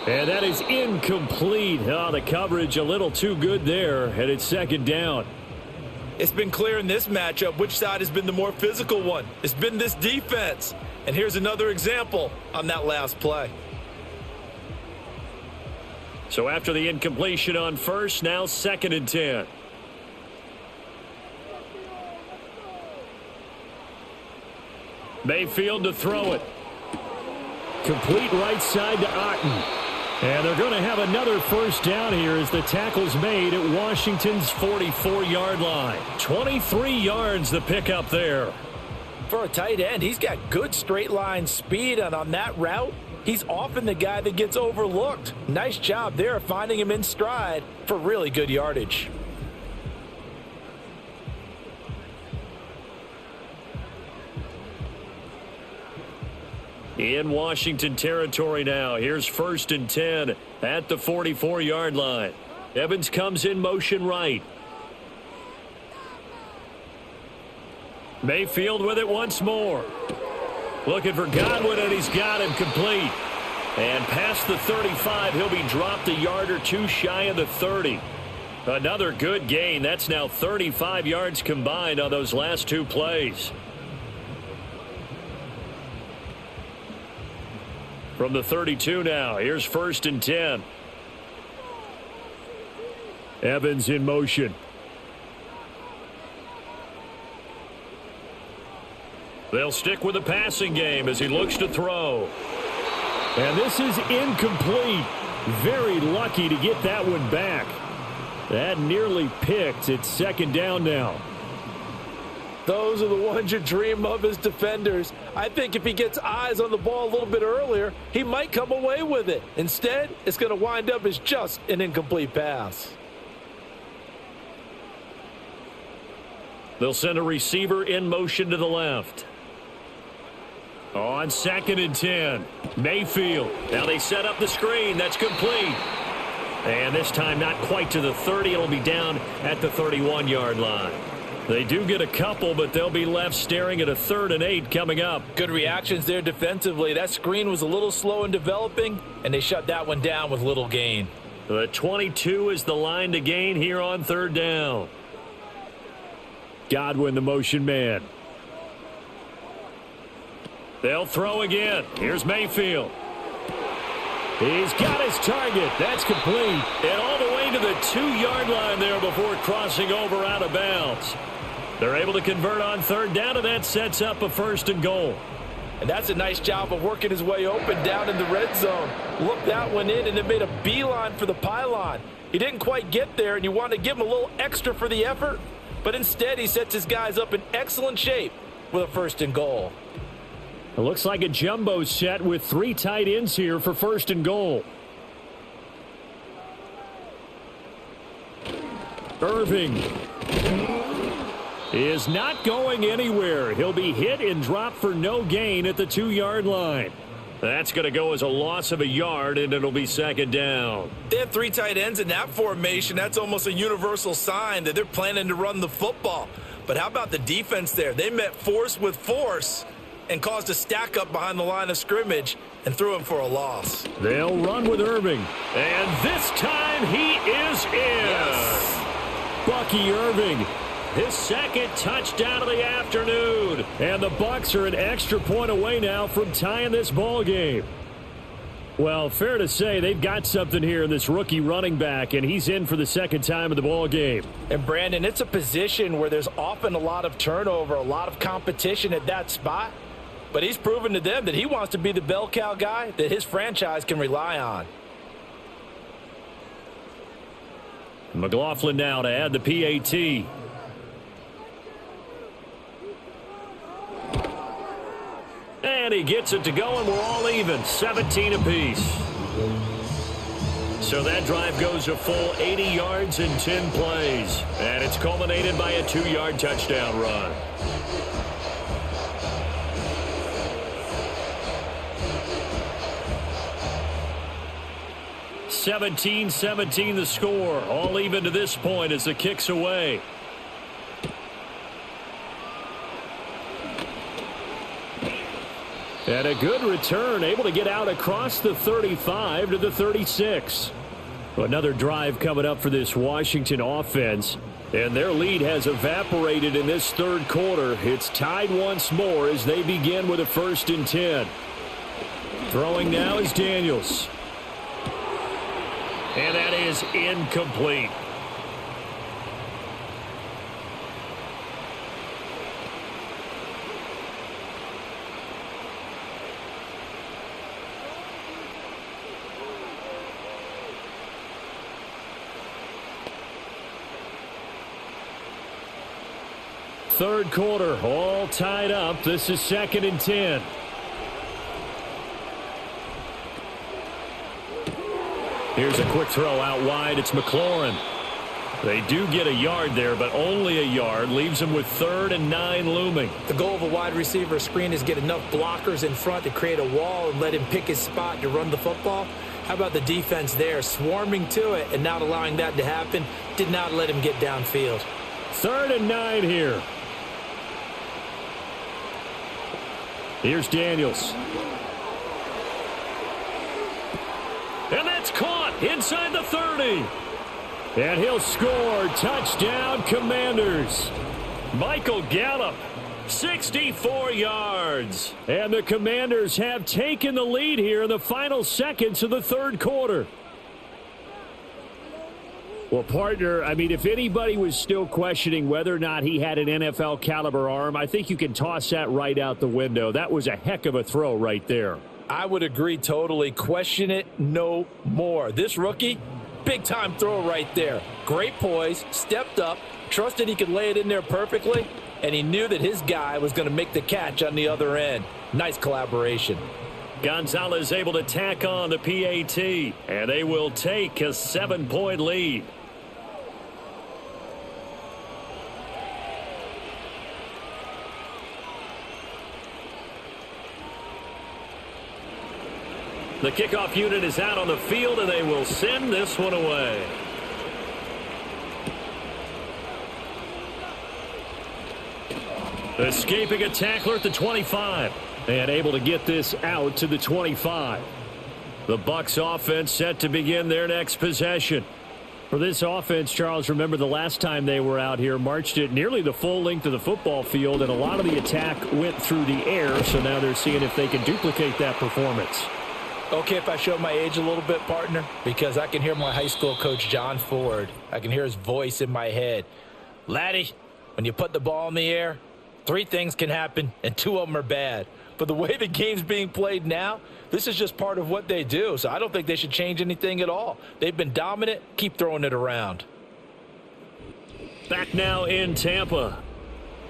And that is incomplete. Oh, the coverage a little too good there, and it's second down. It's been clear in this matchup which side has been the more physical one. It's been this defense. And here's another example on that last play. So after the incompletion on first, now 2nd and 10. Mayfield to throw it. Complete right side to Otten. And they're going to have another first down here as the tackle's made at Washington's 44-yard line. 23 yards the pickup there. For a tight end, he's got good straight line speed, and on that route, he's often the guy that gets overlooked. Nice job there finding him in stride for really good yardage. In Washington territory now. Here's 1st and 10 at the 44-yard line. Evans comes in motion right. Mayfield with it once more. Looking for Godwin, and he's got him complete. And past the 35, he'll be dropped a yard or 2 shy of the 30. Another good gain. That's now 35 yards combined on those last 2 plays. From the 32 now, here's 1st and 10. Evans in motion. They'll stick with the passing game as he looks to throw. And this is incomplete. Very lucky to get that one back. That nearly picked. It's second down now. Those are the ones you dream of as defenders. I think if he gets eyes on the ball a little bit earlier, he might come away with it. Instead, it's going to wind up as just an incomplete pass. They'll send a receiver in motion to the left. On 2nd and 10, Mayfield. Now they set up the screen. That's complete. And this time not quite to the 30. It'll be down at the 31-yard line. They do get a couple, but they'll be left staring at a 3rd and 8 coming up. Good reactions there defensively. That screen was a little slow in developing, and they shut that one down with little gain. The 22 is the line to gain here on 3rd down. Godwin, the motion man. They'll throw again. Here's Mayfield. He's got his target. That's complete. And all the way to the 2-yard line there before crossing over out of bounds. They're able to convert on 3rd down, and that sets up a 1st and goal. And that's a nice job of working his way open down in the red zone. Looked that one in and then made a beeline for the pylon. He didn't quite get there, and you want to give him a little extra for the effort. But instead, he sets his guys up in excellent shape with a 1st and goal. It looks like a jumbo set with 3 tight ends here for 1st and goal. Irving is not going anywhere. He'll be hit and dropped for no gain at the 2-yard line. That's going to go as a loss of a yard, and it'll be 2nd down. They have 3 tight ends in that formation. That's almost a universal sign that they're planning to run the football. But how about the defense there? They met force with force, and caused a stack up behind the line of scrimmage and threw him for a loss. They'll run with Irving. And this time he is in. Yes. Bucky Irving. His second touchdown of the afternoon. And the Bucs are an extra point away now from tying this ball game. Well, fair to say they've got something here in this rookie running back, and he's in for the second time of the ball game. And, Brandon, it's a position where there's often a lot of turnover, a lot of competition at that spot. But he's proven to them that he wants to be the bell cow guy that his franchise can rely on. McLaughlin now to add the PAT. And he gets it to go, and we're all even, 17 apiece. So that drive goes a full 80 yards in 10 plays. And it's culminated by a 2-yard touchdown run. (17-17) the score. All even to this point as the kick's away. And a good return, able to get out across the 35 to the 36. Another drive coming up for this Washington offense. And their lead has evaporated in this third quarter. It's tied once more as they begin with a 1st and 10. Throwing now is Daniels. And that is incomplete. Third quarter, all tied up. This is 2nd and 10. Here's a quick throw out wide. It's McLaurin. They do get a yard there, but only a yard. Leaves them with 3rd and 9 looming. The goal of a wide receiver screen is get enough blockers in front to create a wall and let him pick his spot to run the football. How about the defense there, swarming to it and not allowing that to happen? Did not let him get downfield. 3rd and 9 here. Here's Daniels. And that's caught inside the 30. And he'll score. Touchdown, Commanders. Michael Gallup, 64 yards. And the Commanders have taken the lead here in the final seconds of the third quarter. Well, partner, I mean, if anybody was still questioning whether or not he had an NFL caliber arm, I think you can toss that right out the window. That was a heck of a throw right there. I would agree totally. Question it no more. This rookie, big-time throw right there. Great poise, stepped up, trusted he could lay it in there perfectly, and he knew that his guy was going to make the catch on the other end. Nice collaboration. Gonzalez able to tack on the PAT, and they will take a 7-point lead. The kickoff unit is out on the field, and they will send this one away. Escaping a tackler at the 25. And able to get this out to the 25. The Bucs offense set to begin their next possession. For this offense, Charles, remember the last time they were out here, marched it nearly the full length of the football field, and a lot of the attack went through the air, so now they're seeing if they can duplicate that performance. Okay, if I show my age a little bit, partner, because I can hear my high school coach, John Ford. I can hear his voice in my head. Laddie, when you put the ball in the air, 3 things can happen, and 2 of them are bad. But the way the game's being played now, this is just part of what they do. So I don't think they should change anything at all. They've been dominant. Keep throwing it around. Back now in Tampa.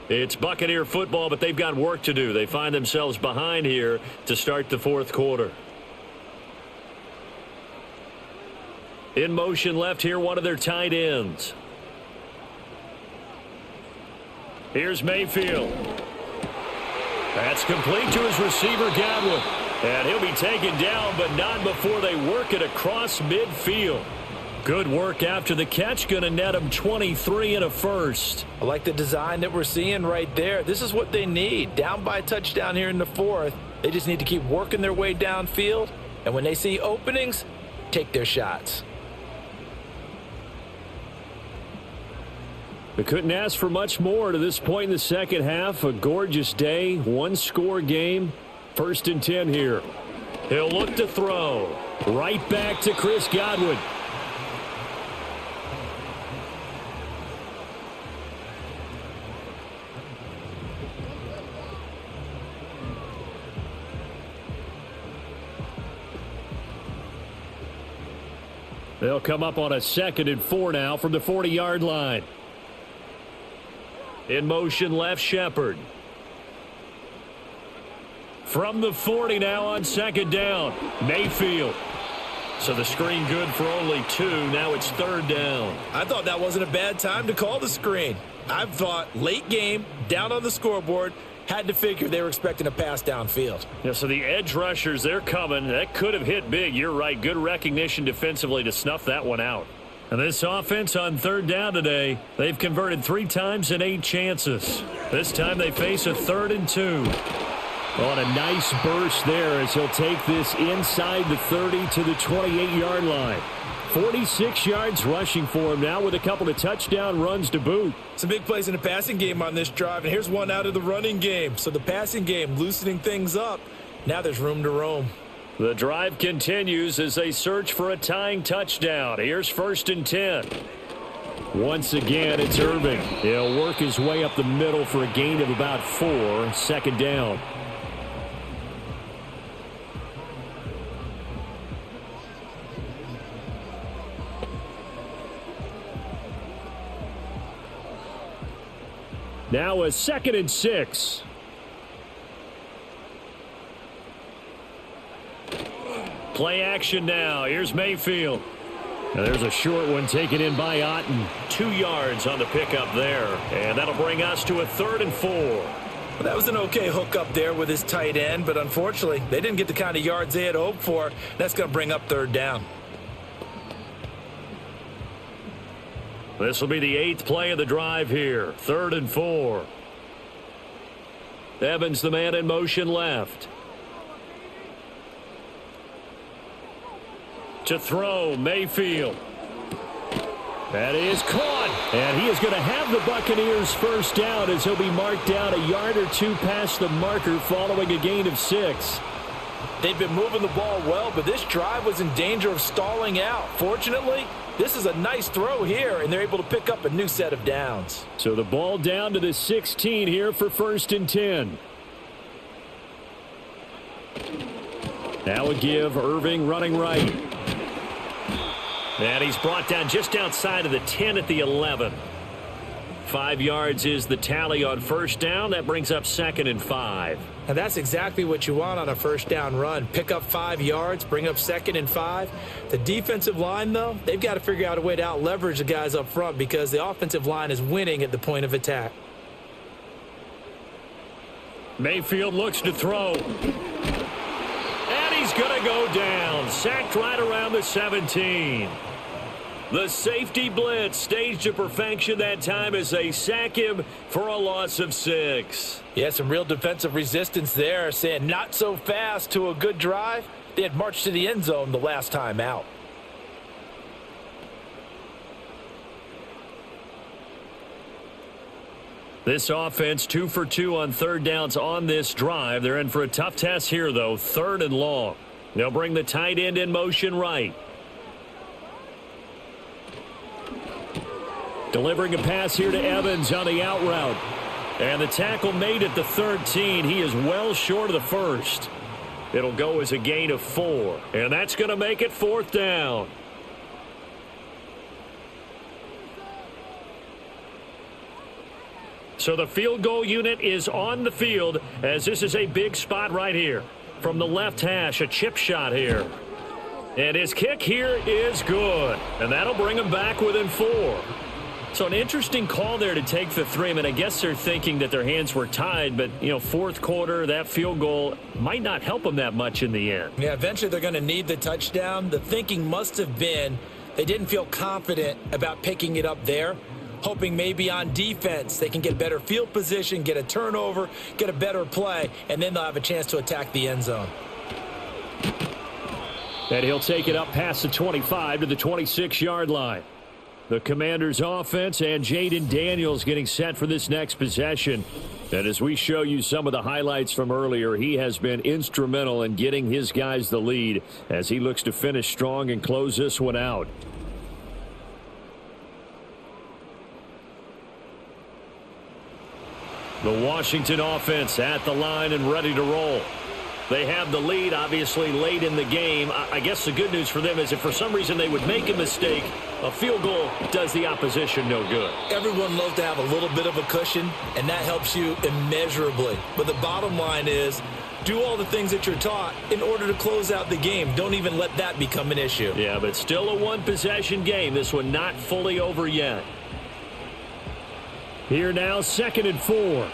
It's Buccaneer football, but they've got work to do. They find themselves behind here to start the fourth quarter. In motion left here, one of their tight ends. Here's Mayfield. That's complete to his receiver, Godwin. And he'll be taken down, but not before they work it across midfield. Good work after the catch. Going to net him 23 and a first. I like the design that we're seeing right there. This is what they need. Down by a touchdown here in the fourth. They just need to keep working their way downfield. And when they see openings, take their shots. They couldn't ask for much more to this point in the second half. A gorgeous day, one-score game. 1st and 10 here. He'll look to throw. Right back to Chris Godwin. They'll come up on a 2nd and 4 now from the 40-yard line. In motion left, Shepard. From the 40 now on 2nd down. Mayfield. So the screen good for only 2. Now it's 3rd down. I thought that wasn't a bad time to call the screen. I thought late game, down on the scoreboard, had to figure they were expecting a pass downfield. Yeah, so the edge rushers, they're coming. That could have hit big. You're right. Good recognition defensively to snuff that one out. And this offense on 3rd down today, they've converted 3 times in 8 chances. This time they face a 3rd and 2. On a nice burst there as he'll take this inside the 30 to the 28-yard line. 46 yards rushing for him now with a couple of touchdown runs to boot. Some big plays in the passing game on this drive, and here's one out of the running game. So the passing game loosening things up. Now there's room to roam. The drive continues as they search for a tying touchdown. Here's 1st and 10. Once again, it's Irving. He'll work his way up the middle for a gain of about 4. 2nd down. Now a 2nd and 6. Play action now. Here's Mayfield. Now there's a short one taken in by Otten. 2 yards on the pickup there. And that'll bring us to a 3rd and 4. Well, that was an okay hookup there with his tight end, but unfortunately, they didn't get the kind of yards they had hoped for. That's going to bring up 3rd down. This will be the 8th play of the drive here. 3rd and 4. Evans, the man in motion left. To throw, Mayfield. That is caught. And he is going to have the Buccaneers 1st down as he'll be marked down a yard or 2 past the marker following a gain of 6. They've been moving the ball well, but this drive was in danger of stalling out. Fortunately, this is a nice throw here, and they're able to pick up a new set of downs. So the ball down to the 16 here for 1st and 10. Now a give, Irving running right. And he's brought down just outside of the 10 at the 11. 5 yards is the tally on 1st down. That brings up 2nd and 5. And that's exactly what you want on a 1st down run. Pick up 5 yards, bring up 2nd and 5. The defensive line, though, they've got to figure out a way to out-leverage the guys up front because the offensive line is winning at the point of attack. Mayfield looks to throw. And he's going to go down. Sacked right around the 17. The safety blitz staged to perfection that time as they sack him for a loss of 6. Yeah, some real defensive resistance there, saying not so fast to a good drive. They had marched to the end zone the last time out. This offense 2 for 2 on 3rd downs on this drive. They're in for a tough test here, though. 3rd and long. They'll bring the tight end in motion right. Delivering a pass here to Evans on the out route. And the tackle made at the 13. He is well short of the 1st. It'll go as a gain of 4. And that's going to make it 4th down. So the field goal unit is on the field as this is a big spot right here. From the left hash, a chip shot here. And his kick here is good. And that'll bring him back within 4. So an interesting call there to take the 3. I mean, I guess they're thinking that their hands were tied, but, you know, 4th quarter, that field goal might not help them that much in the end. Yeah, eventually they're going to need the touchdown. The thinking must have been They didn't feel confident about picking it up there, hoping maybe on defense they can get better field position, get a turnover, get a better play, and then they'll have a chance to attack the end zone. And he'll take it up past the 25 to the 26-yard line. The Commanders' offense and Jaden Daniels getting set for this next possession. And as we show you some of the highlights from earlier, he has been instrumental in getting his guys the lead as he looks to finish strong and close this one out. The Washington offense at the line and ready to roll. They have the lead, obviously, late in the game. I guess the good news for them is if for some reason they would make a mistake, a field goal does the opposition no good. Everyone loves to have a little bit of a cushion, and that helps you immeasurably. But the bottom line is, do all the things that you're taught in order to close out the game. Don't even let that become an issue. Yeah, but still a one-possession game. This one not fully over yet. Here now, 2nd and 4.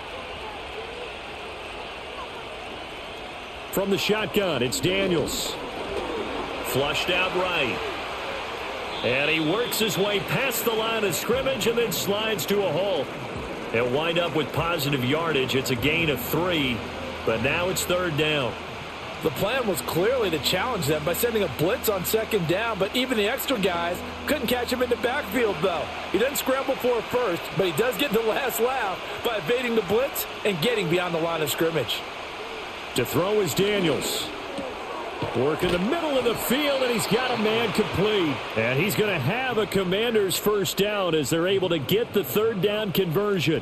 From the shotgun, it's Daniels. Flushed out right. And he works his way past the line of scrimmage and then slides to a hole. They'll wind up with positive yardage. It's a gain of 3, but now it's 3rd down. The plan was clearly to challenge them by sending a blitz on 2nd down, but even the extra guys couldn't catch him in the backfield, though. He doesn't scramble for it first, but he does get the last laugh by evading the blitz and getting beyond the line of scrimmage. To throw is Daniels. Work in the middle of the field, and he's got a man complete. And he's going to have a Commanders 1st down as they're able to get the 3rd down conversion.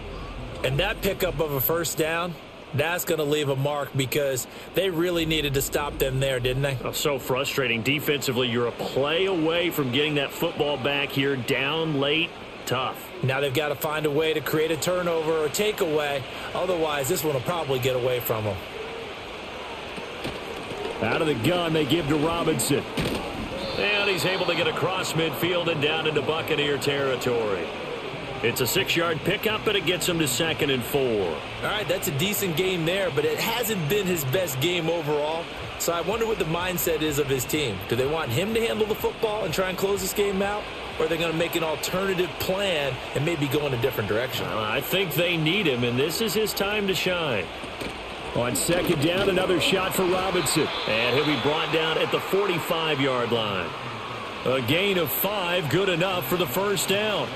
And that pickup of a 1st down, that's going to leave a mark because they really needed to stop them there, didn't they? Oh, so frustrating. Defensively, you're a play away from getting that football back here. Down late, tough. Now they've got to find a way to create a turnover or a takeaway. Otherwise, this one will probably get away from them. Out of the gun, they give to Robinson. And he's able to get across midfield and down into Buccaneer territory. It's a 6-yard pickup, but it gets him to 2nd and 4. All right, that's a decent game there, but it hasn't been his best game overall. So I wonder what the mindset is of his team. Do they want him to handle the football and try and close this game out? Or are they going to make an alternative plan and maybe go in a different direction? I think they need him, and this is his time to shine. On 2nd down, another shot for Robinson. And he'll be brought down at the 45-yard line. A gain of 5, good enough for the 1st down.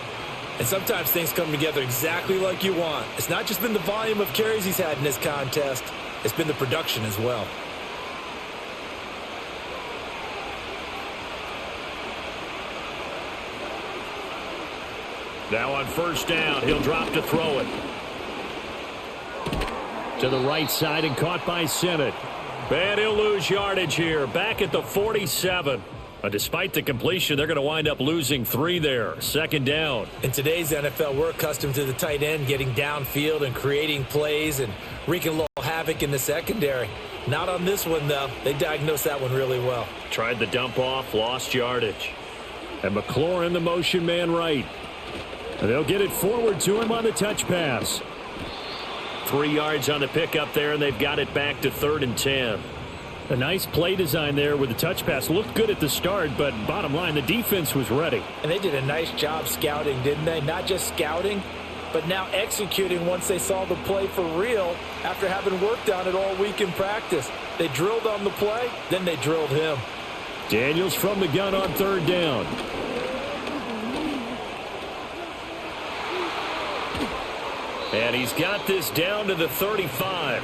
And sometimes things come together exactly like you want. It's not just been the volume of carries he's had in this contest. It's been the production as well. Now on 1st down, he'll drop to throw it. To the right side and caught by Sennett. And he'll lose yardage here. Back at the 47. Despite the completion, they're going to wind up losing 3 there. 2nd down. In today's NFL, we're accustomed to the tight end getting downfield and creating plays and wreaking a little havoc in the secondary. Not on this one, though. They diagnosed that one really well. Tried the dump off, lost yardage. And McLaurin, the motion man right. And they'll get it forward to him on the touch pass. 3 yards on the pickup there, and they've got it back to 3rd and 10. A nice play design there with the touch pass. Looked good at the start, but bottom line, the defense was ready. And they did a nice job scouting, didn't they? Not just scouting, but now executing once they saw the play for real after having worked on it all week in practice. They drilled on the play, then they drilled him. Daniels from the gun on 3rd down. And he's got this down to the 35.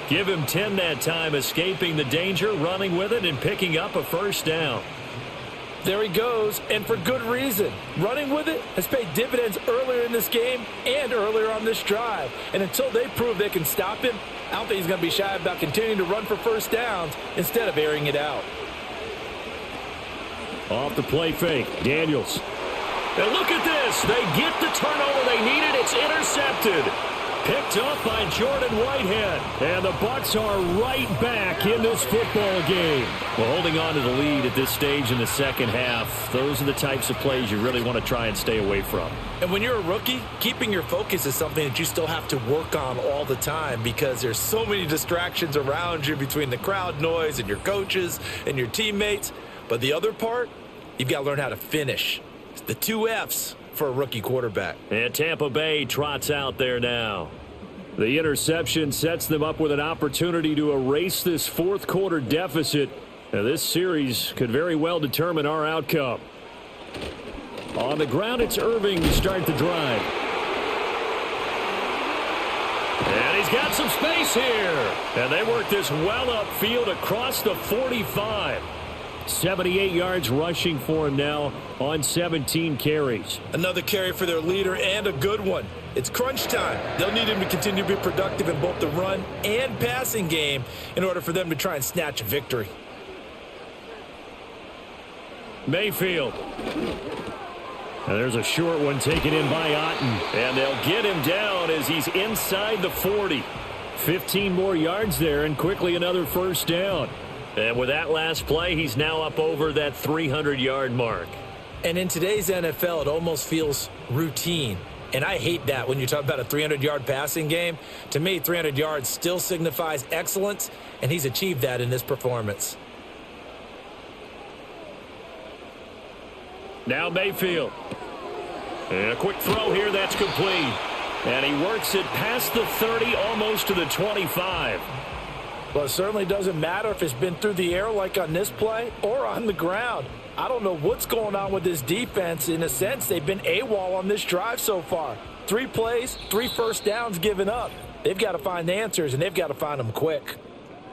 Give him 10 that time, escaping the danger, running with it, and picking up a 1st down. There he goes, and for good reason. Running with it has paid dividends earlier in this game and earlier on this drive. And until they prove they can stop him, I don't think he's going to be shy about continuing to run for 1st downs instead of airing it out. Off the play fake, Daniels. And look at this. They get the turnover they needed. It's intercepted. Picked up by Jordan Whitehead. And the Bucs are right back in this football game. Well, holding on to the lead at this stage in the 2nd half, those are the types of plays you really want to try and stay away from. And when you're a rookie, keeping your focus is something that you still have to work on all the time because there's so many distractions around you between the crowd noise and your coaches and your teammates. But the other part you've got to learn how to finish. It's the 2 F's for a rookie quarterback. And Tampa Bay trots out there now. The interception sets them up with an opportunity to erase this fourth quarter deficit. Now, this series could very well determine our outcome. On the ground, it's Irving to start the drive. And he's got some space here. And they work this well upfield across the 45. 78 yards rushing for him now on 17 carries. Another carry for their leader, and a good one. It's crunch time. They'll need him to continue to be productive in both the run and passing game in order for them to try and snatch a victory. Mayfield. And there's a short one taken in by Otten. And they'll get him down as he's inside the 40. 15 more yards there, and quickly another first down. And with that last play, he's now up over that 300-yard mark. And in today's NFL, it almost feels routine. And I hate that when you talk about a 300-yard passing game. To me, 300 yards still signifies excellence, and he's achieved that in this performance. Now Mayfield. And a quick throw here, that's complete. And he works it past the 30, almost to the 25. Well, it certainly doesn't matter if it's been through the air like on this play or on the ground. I don't know what's going on with this defense. In a sense, they've been AWOL on this drive so far. 3 plays, 3 first downs given up. They've got to find answers, and they've got to find them quick.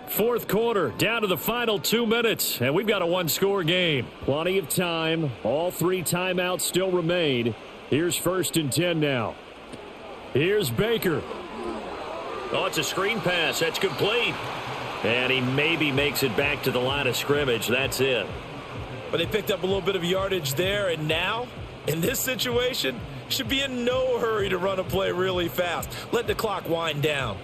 Fourth quarter, down to the final 2 minutes, and we've got a one-score game. Plenty of time. All 3 timeouts still remain. Here's 1st and 10 now. Here's Baker. Oh, it's a screen pass. That's complete. And he maybe makes it back to the line of scrimmage. That's it. But they picked up a little bit of yardage there, and now, in this situation, should be in no hurry to run a play really fast. Let the clock wind down.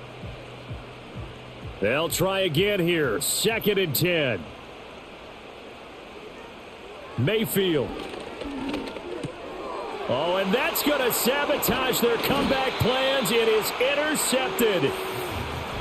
They'll try again here. 2nd and 10. Mayfield. Oh, and that's going to sabotage their comeback plans. It is intercepted.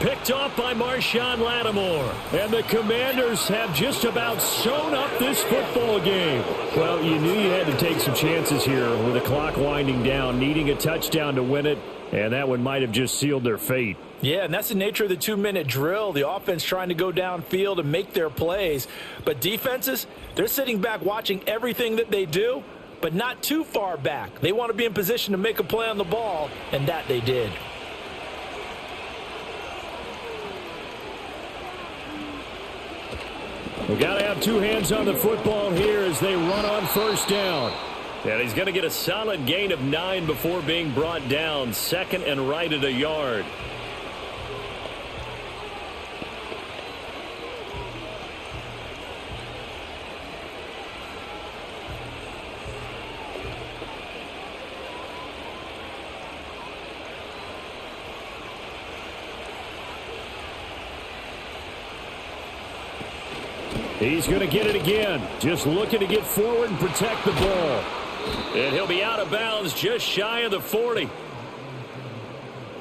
Picked off by Marshawn Lattimore. And the Commanders have just about sewn up this football game. Well, you knew you had to take some chances here with the clock winding down, needing a touchdown to win it, and that one might have just sealed their fate. Yeah, and that's the nature of the 2-minute drill. The offense trying to go downfield and make their plays. But defenses, they're sitting back watching everything that they do, but not too far back. They want to be in position to make a play on the ball, and that they did. We've got to have 2 hands on the football here as they run on first down. And he's going to get a solid gain of 9 before being brought down. 2nd and right at a yard. He's going to get it again. Just looking to get forward and protect the ball. And he'll be out of bounds just shy of the 40.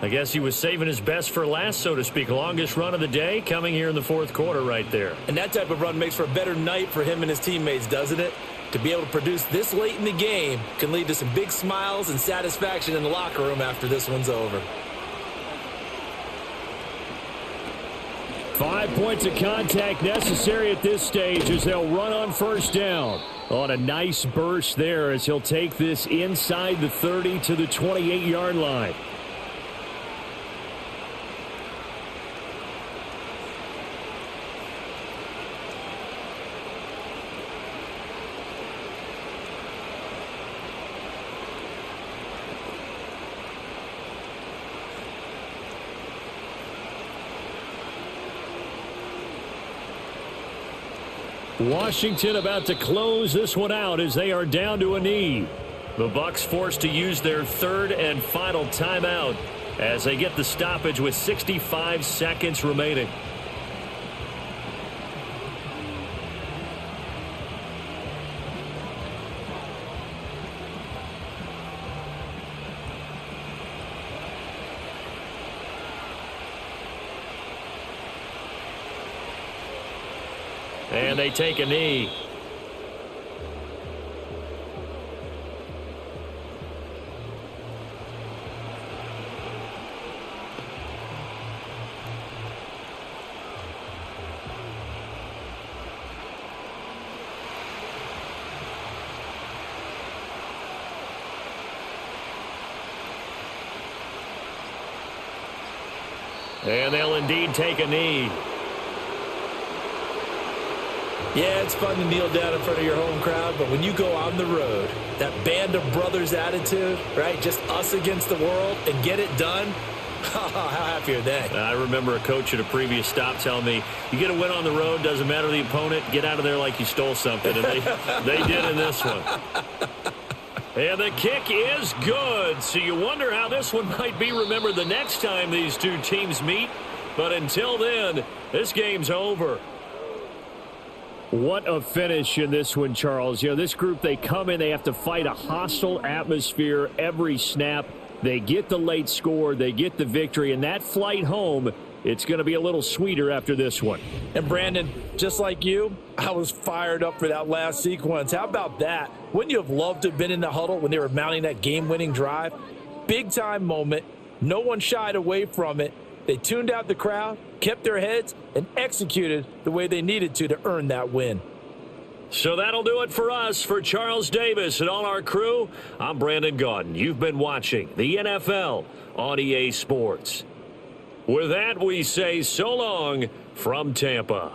I guess he was saving his best for last, so to speak. Longest run of the day coming here in the 4th quarter right there. And that type of run makes for a better night for him and his teammates, doesn't it? To be able to produce this late in the game can lead to some big smiles and satisfaction in the locker room after this one's over. 5 points of contact necessary at this stage as they'll run on first down. On a nice burst there as he'll take this inside the 30 to the 28-yard line. Washington about to close this one out as they are down to a knee. The Bucs forced to use their 3rd and final timeout as they get the stoppage with 65 seconds remaining. And they take a knee. And they'll indeed take a knee. Yeah, it's fun to kneel down in front of your home crowd, but when you go on the road, that band of brothers attitude, right, just us against the world, and get it done, how happy are they? I remember a coach at a previous stop telling me, you get a win on the road, doesn't matter the opponent, get out of there like you stole something. And they did in this one. And the kick is good. So you wonder how this one might be remembered the next time these two teams meet. But until then, this game's over. What a finish in this one, Charles. You know, this group, they come in, they have to fight a hostile atmosphere every snap. They get the late score, they get the victory, and that flight home, it's going to be a little sweeter after this one. And Brandon, just like you, I was fired up for that last sequence. How about that? Wouldn't you have loved to have been in the huddle when they were mounting that game-winning drive? Big-time moment. No one shied away from it. They tuned out the crowd, kept their heads, and executed the way they needed to earn that win. So that'll do it for us. For Charles Davis and all our crew, I'm Brandon Gaudin. You've been watching the NFL on EA Sports. With that, we say so long from Tampa.